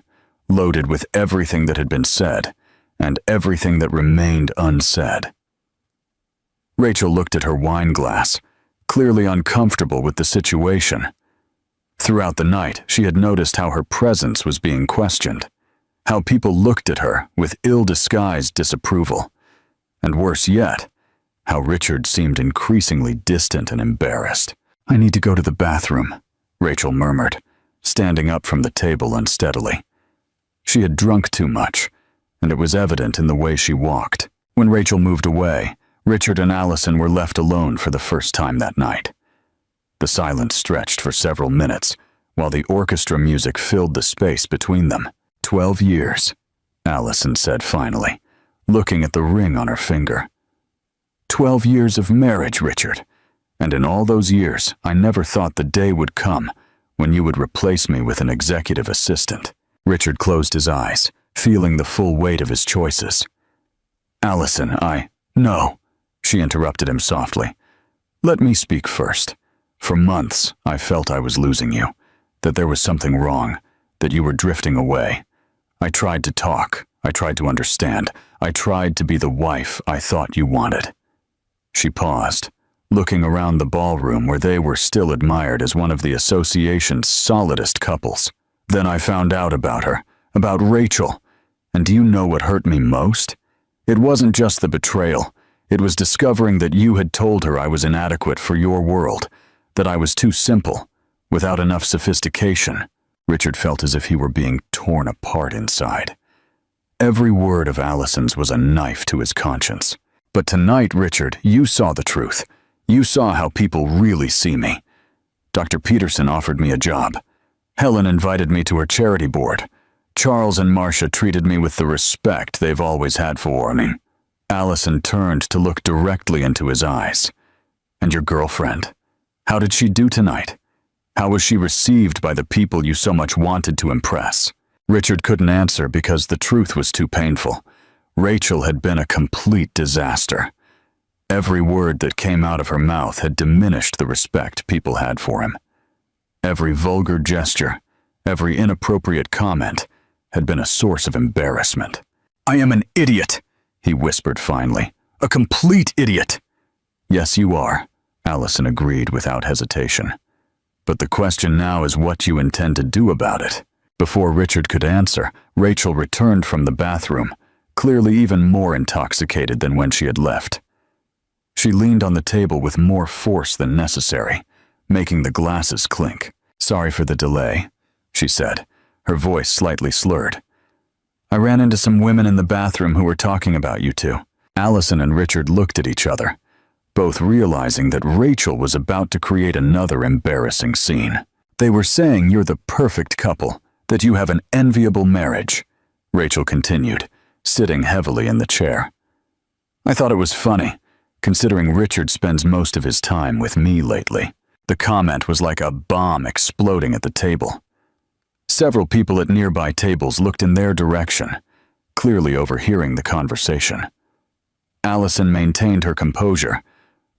loaded with everything that had been said and everything that remained unsaid. Rachel looked at her wine glass, clearly uncomfortable with the situation. Throughout the night, she had noticed how her presence was being questioned, how people looked at her with ill-disguised disapproval, and worse yet, how Richard seemed increasingly distant and embarrassed. "I need to go to the bathroom," Rachel murmured, standing up from the table unsteadily. She had drunk too much, and it was evident in the way she walked. When Rachel moved away, Richard and Allison were left alone for the first time that night. The silence stretched for several minutes, while the orchestra music filled the space between them. 12 years, Allison said finally, looking at the ring on her finger. 12 years of marriage, Richard, and in all those years, I never thought the day would come when you would replace me with an executive assistant. Richard closed his eyes, feeling the full weight of his choices. "Allison, No," she interrupted him softly. "Let me speak first. For months, I felt I was losing you, that there was something wrong, that you were drifting away. I tried to talk, I tried to understand, I tried to be the wife I thought you wanted." She paused, looking around the ballroom where they were still admired as one of the association's solidest couples. "Then I found out about her, about Rachel, and do you know what hurt me most? It wasn't just the betrayal, it was discovering that you had told her I was inadequate for your world, that I was too simple, without enough sophistication." Richard felt as if he were being torn apart inside. Every word of Allison's was a knife to his conscience. "But tonight, Richard, you saw the truth. You saw how people really see me. Dr. Peterson offered me a job. Helen invited me to her charity board. Charles and Marcia treated me with the respect they've always had for me." Allison turned to look directly into his eyes. "And your girlfriend? How did she do tonight? How was she received by the people you so much wanted to impress?" Richard couldn't answer because the truth was too painful. Rachel had been a complete disaster. Every word that came out of her mouth had diminished the respect people had for him. Every vulgar gesture, every inappropriate comment had been a source of embarrassment. "I am an idiot," he whispered finally. "A complete idiot." "Yes, you are," Allison agreed without hesitation. "But the question now is what you intend to do about it." Before Richard could answer, Rachel returned from the bathroom, clearly even more intoxicated than when she had left. She leaned on the table with more force than necessary, making the glasses clink. "Sorry for the delay," she said, her voice slightly slurred. "I ran into some women in the bathroom who were talking about you two." Allison and Richard looked at each other, both realizing that Rachel was about to create another embarrassing scene. "They were saying you're the perfect couple, that you have an enviable marriage," Rachel continued, sitting heavily in the chair. "I thought it was funny, considering Richard spends most of his time with me lately." The comment was like a bomb exploding at the table. Several people at nearby tables looked in their direction, clearly overhearing the conversation. Allison maintained her composure,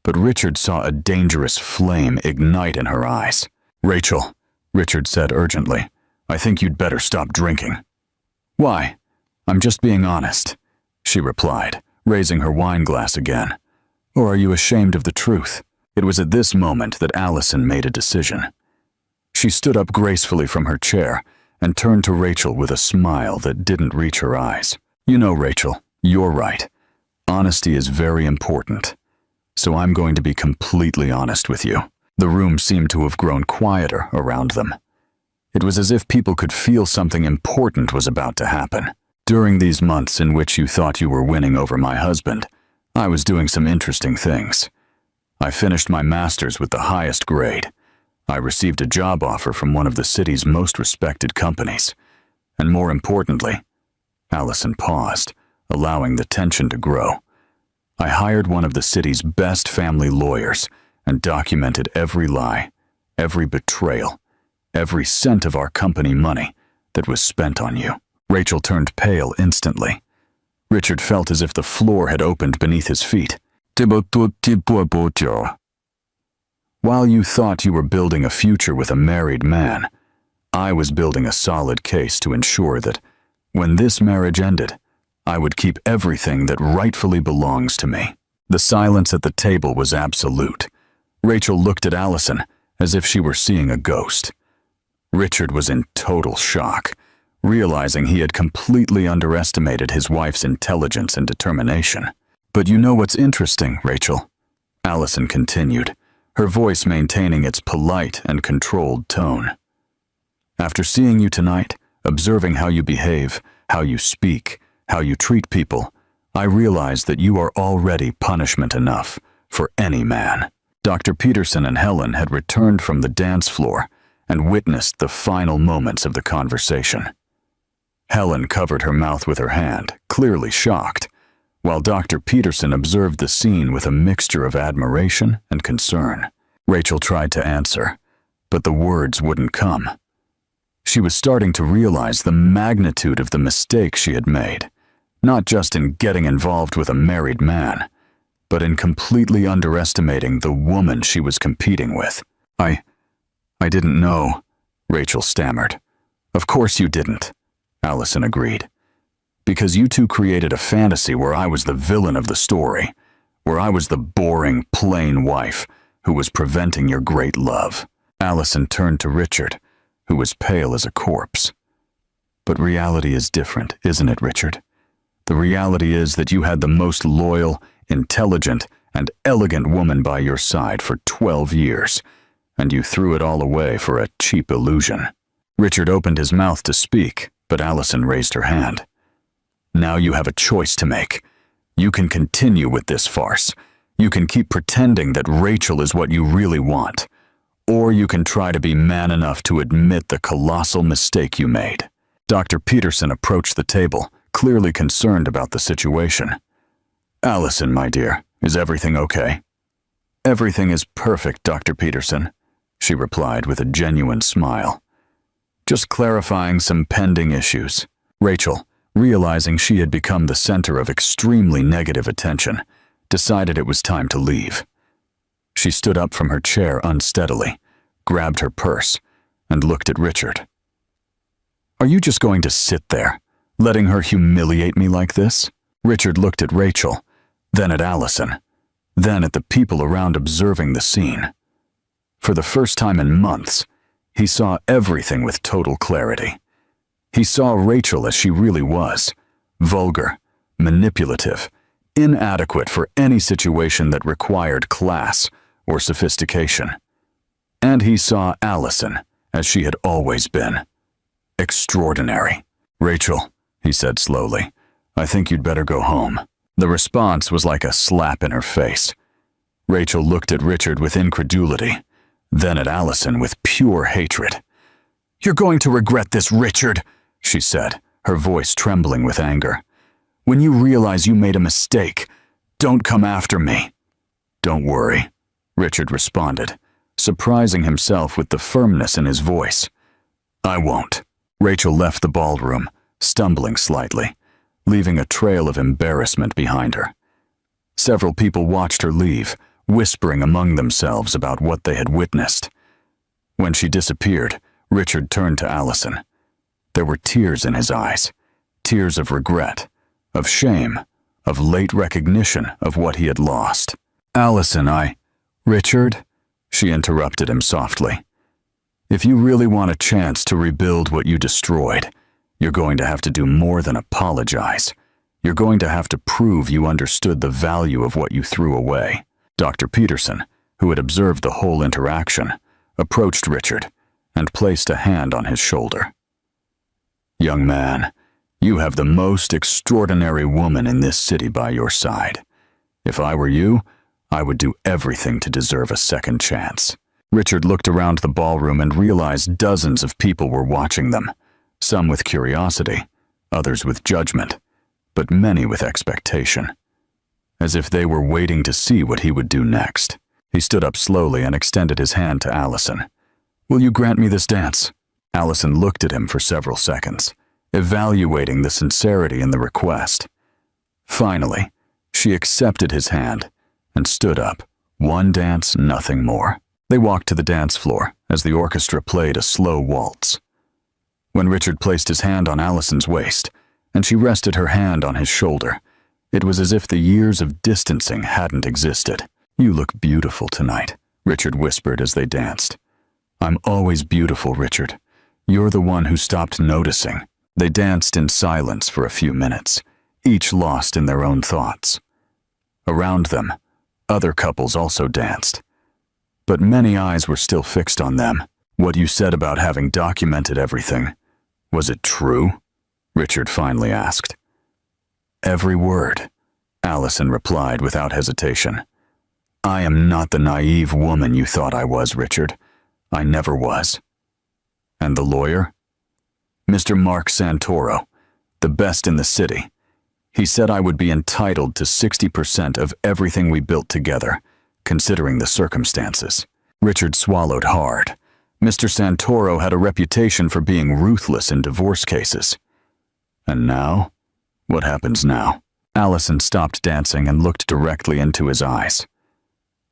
but Richard saw a dangerous flame ignite in her eyes. "Rachel," Richard said urgently, "I think you'd better stop drinking." "Why? I'm just being honest," she replied, raising her wine glass again. "Or are you ashamed of the truth?" It was at this moment that Allison made a decision. She stood up gracefully from her chair and turned to Rachel with a smile that didn't reach her eyes. "You know, Rachel, you're right. Honesty is very important. So I'm going to be completely honest with you." The room seemed to have grown quieter around them. It was as if people could feel something important was about to happen. "During these months in which you thought you were winning over my husband, I was doing some interesting things. I finished my master's with the highest grade. I received a job offer from one of the city's most respected companies. And more importantly," Allison paused, allowing the tension to grow, "I hired one of the city's best family lawyers and documented every lie, every betrayal, every cent of our company money that was spent on you." Rachel turned pale instantly. Richard felt as if the floor had opened beneath his feet. "While you thought you were building a future with a married man, I was building a solid case to ensure that, when this marriage ended, I would keep everything that rightfully belongs to me." The silence at the table was absolute. Rachel looked at Allison as if she were seeing a ghost. Richard was in total shock, realizing he had completely underestimated his wife's intelligence and determination. But you know what's interesting, Rachel? Allison continued, her voice maintaining its polite and controlled tone. After seeing you tonight, observing how you behave, how you speak, how you treat people, I realize that you are already punishment enough for any man. Dr. Peterson and Helen had returned from the dance floor and witnessed the final moments of the conversation. Helen covered her mouth with her hand, clearly shocked, while Dr. Peterson observed the scene with a mixture of admiration and concern. Rachel tried to answer, but the words wouldn't come. She was starting to realize the magnitude of the mistake she had made, not just in getting involved with a married man, but in completely underestimating the woman she was competing with. I didn't know, Rachel stammered. Of course you didn't, Allison agreed. Because you two created a fantasy where I was the villain of the story, where I was the boring, plain wife who was preventing your great love. Allison turned to Richard, who was pale as a corpse. But reality is different, isn't it, Richard? The reality is that you had the most loyal, intelligent, and elegant woman by your side for 12 years, and you threw it all away for a cheap illusion. Richard opened his mouth to speak, but Allison raised her hand. Now you have a choice to make. You can continue with this farce. You can keep pretending that Rachel is what you really want. Or you can try to be man enough to admit the colossal mistake you made. Dr. Peterson approached the table, clearly concerned about the situation. Allison, my dear, is everything okay? Everything is perfect, Dr. Peterson, she replied with a genuine smile. Just clarifying some pending issues. Rachel, realizing she had become the center of extremely negative attention, decided it was time to leave. She stood up from her chair unsteadily, grabbed her purse, and looked at Richard. Are you just going to sit there, letting her humiliate me like this? Richard looked at Rachel, then at Allison, then at the people around observing the scene. For the first time in months, he saw everything with total clarity. He saw Rachel as she really was, vulgar, manipulative, inadequate for any situation that required class or sophistication. And he saw Allison as she had always been, extraordinary. Rachel, he said slowly, I think you'd better go home. The response was like a slap in her face. Rachel looked at Richard with incredulity, then at Allison with pure hatred. You're going to regret this, Richard, she said, her voice trembling with anger. When you realize you made a mistake, don't come after me. Don't worry, Richard responded, surprising himself with the firmness in his voice. I won't. Rachel left the ballroom, stumbling slightly, leaving a trail of embarrassment behind her. Several people watched her leave, whispering among themselves about what they had witnessed. When she disappeared, Richard turned to Allison. There were tears in his eyes, tears of regret, of shame, of late recognition of what he had lost. Allison, Richard, she interrupted him softly. If you really want a chance to rebuild what you destroyed, you're going to have to do more than apologize. You're going to have to prove you understood the value of what you threw away. Dr. Peterson, who had observed the whole interaction, approached Richard and placed a hand on his shoulder. Young man, you have the most extraordinary woman in this city by your side. If I were you, I would do everything to deserve a second chance. Richard looked around the ballroom and realized dozens of people were watching them, some with curiosity, others with judgment, but many with expectation, as if they were waiting to see what he would do next. He stood up slowly and extended his hand to Allison. Will you grant me this dance? Allison looked at him for several seconds, evaluating the sincerity in the request. Finally, she accepted his hand and stood up. One dance, nothing more. They walked to the dance floor as the orchestra played a slow waltz. When Richard placed his hand on Allison's waist, and she rested her hand on his shoulder, it was as if the years of distancing hadn't existed. You look beautiful tonight, Richard whispered as they danced. I'm always beautiful, Richard. You're the one who stopped noticing. They danced in silence for a few minutes, each lost in their own thoughts. Around them, other couples also danced. But many eyes were still fixed on them. "What you said about having documented everything, was it true?" Richard finally asked. "Every word," Allison replied without hesitation. "I am not the naive woman you thought I was, Richard. I never was." "And the lawyer?" "Mr. Mark Santoro, the best in the city. He said I would be entitled to 60% of everything we built together, considering the circumstances." Richard swallowed hard. Mr. Santoro had a reputation for being ruthless in divorce cases. And now? What happens now? Allison stopped dancing and looked directly into his eyes.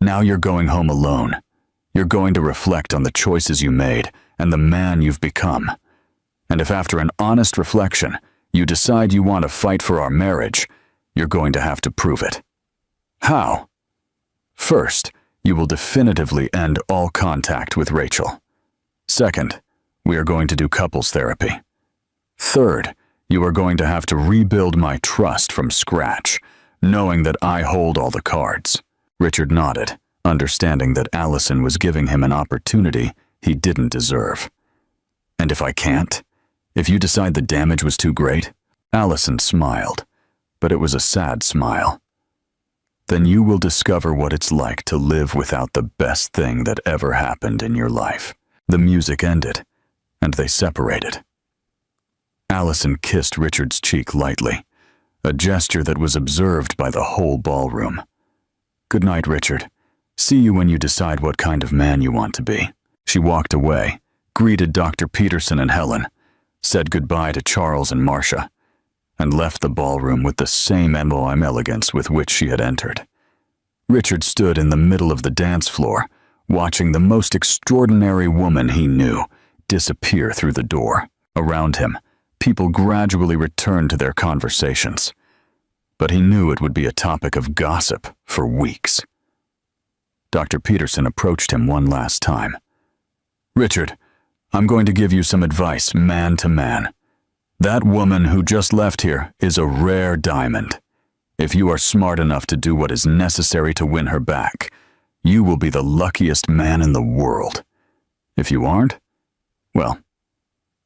"Now you're going home alone. You're going to reflect on the choices you made and the man you've become. And if after an honest reflection, you decide you want to fight for our marriage, you're going to have to prove it." "How?" "First, you will definitively end all contact with Rachel. Second, we are going to do couples therapy. Third, you are going to have to rebuild my trust from scratch, knowing that I hold all the cards." Richard nodded, understanding that Allison was giving him an opportunity he didn't deserve. "And if I can't? If you decide the damage was too great?" Allison smiled, but it was a sad smile. "Then you will discover what it's like to live without the best thing that ever happened in your life." The music ended, and they separated. Allison kissed Richard's cheek lightly, a gesture that was observed by the whole ballroom. "Good night, Richard. See you when you decide what kind of man you want to be." She walked away, greeted Dr. Peterson and Helen, said goodbye to Charles and Marcia, and left the ballroom with the same elegance with which she had entered. Richard stood in the middle of the dance floor, watching the most extraordinary woman he knew disappear through the door. Around him, people gradually returned to their conversations, but he knew it would be a topic of gossip for weeks. Dr. Peterson approached him one last time. "Richard, I'm going to give you some advice, man to man. That woman who just left here is a rare diamond. If you are smart enough to do what is necessary to win her back, you will be the luckiest man in the world. If you aren't, well,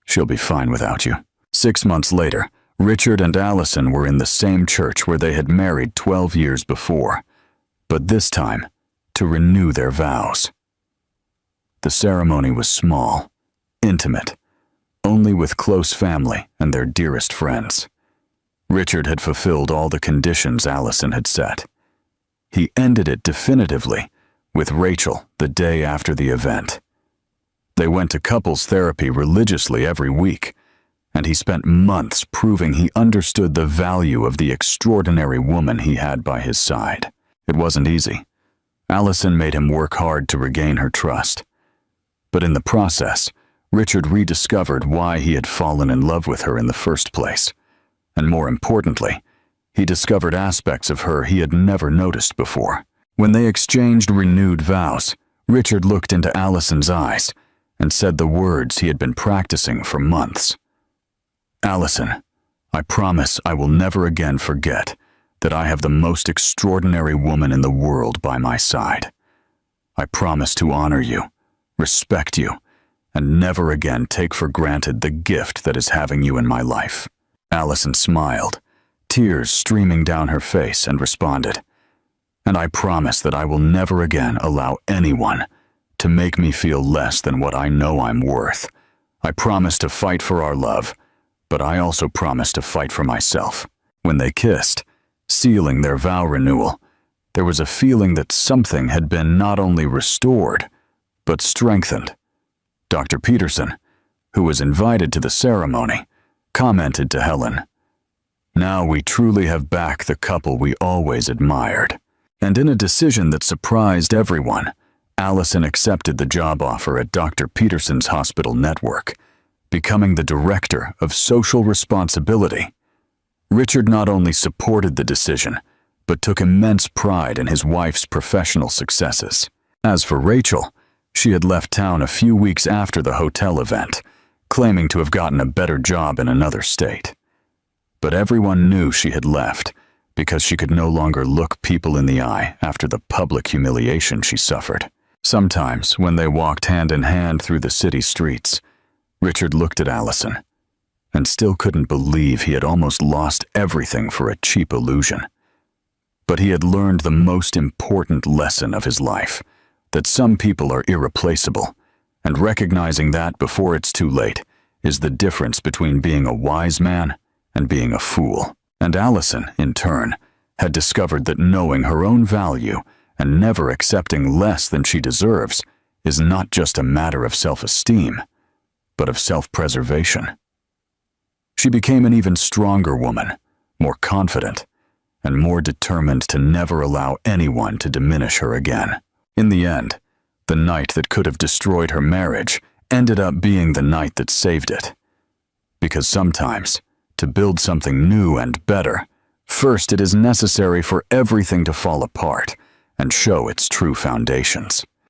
she'll be fine without you." 6 months later, Richard and Allison were in the same church where they had married 12 years before, but this time to renew their vows. The ceremony was small, intimate, only with close family and their dearest friends. Richard had fulfilled all the conditions Allison had set. He ended it definitively with Rachel the day after the event. They went to couples therapy religiously every week, and he spent months proving he understood the value of the extraordinary woman he had by his side. It wasn't easy. Allison made him work hard to regain her trust. But in the process, Richard rediscovered why he had fallen in love with her in the first place. And more importantly, he discovered aspects of her he had never noticed before. When they exchanged renewed vows, Richard looked into Allison's eyes and said the words he had been practicing for months. "Allison, I promise I will never again forget that I have the most extraordinary woman in the world by my side. I promise to honor you, respect you, and never again take for granted the gift that is having you in my life." Allison smiled, tears streaming down her face, and responded, "And I promise that I will never again allow anyone to make me feel less than what I know I'm worth. I promise to fight for our love, but I also promise to fight for myself." When they kissed, sealing their vow renewal, there was a feeling that something had been not only restored, but strengthened. Dr. Peterson, who was invited to the ceremony, commented to Helen, "Now we truly have back the couple we always admired." And in a decision that surprised everyone, Allison accepted the job offer at Dr. Peterson's hospital network, becoming the director of social responsibility. Richard not only supported the decision, but took immense pride in his wife's professional successes. As for Rachel, she had left town a few weeks after the hotel event, claiming to have gotten a better job in another state. But everyone knew she had left because she could no longer look people in the eye after the public humiliation she suffered. Sometimes, when they walked hand in hand through the city streets, Richard looked at Allison and still couldn't believe he had almost lost everything for a cheap illusion. But he had learned the most important lesson of his life, that some people are irreplaceable, and recognizing that before it's too late is the difference between being a wise man and being a fool. And Allison, in turn, had discovered that knowing her own value and never accepting less than she deserves is not just a matter of self-esteem, but of self-preservation. She became an even stronger woman, more confident, and more determined to never allow anyone to diminish her again. In the end, the night that could have destroyed her marriage ended up being the night that saved it. Because sometimes, to build something new and better, first it is necessary for everything to fall apart and show its true foundations.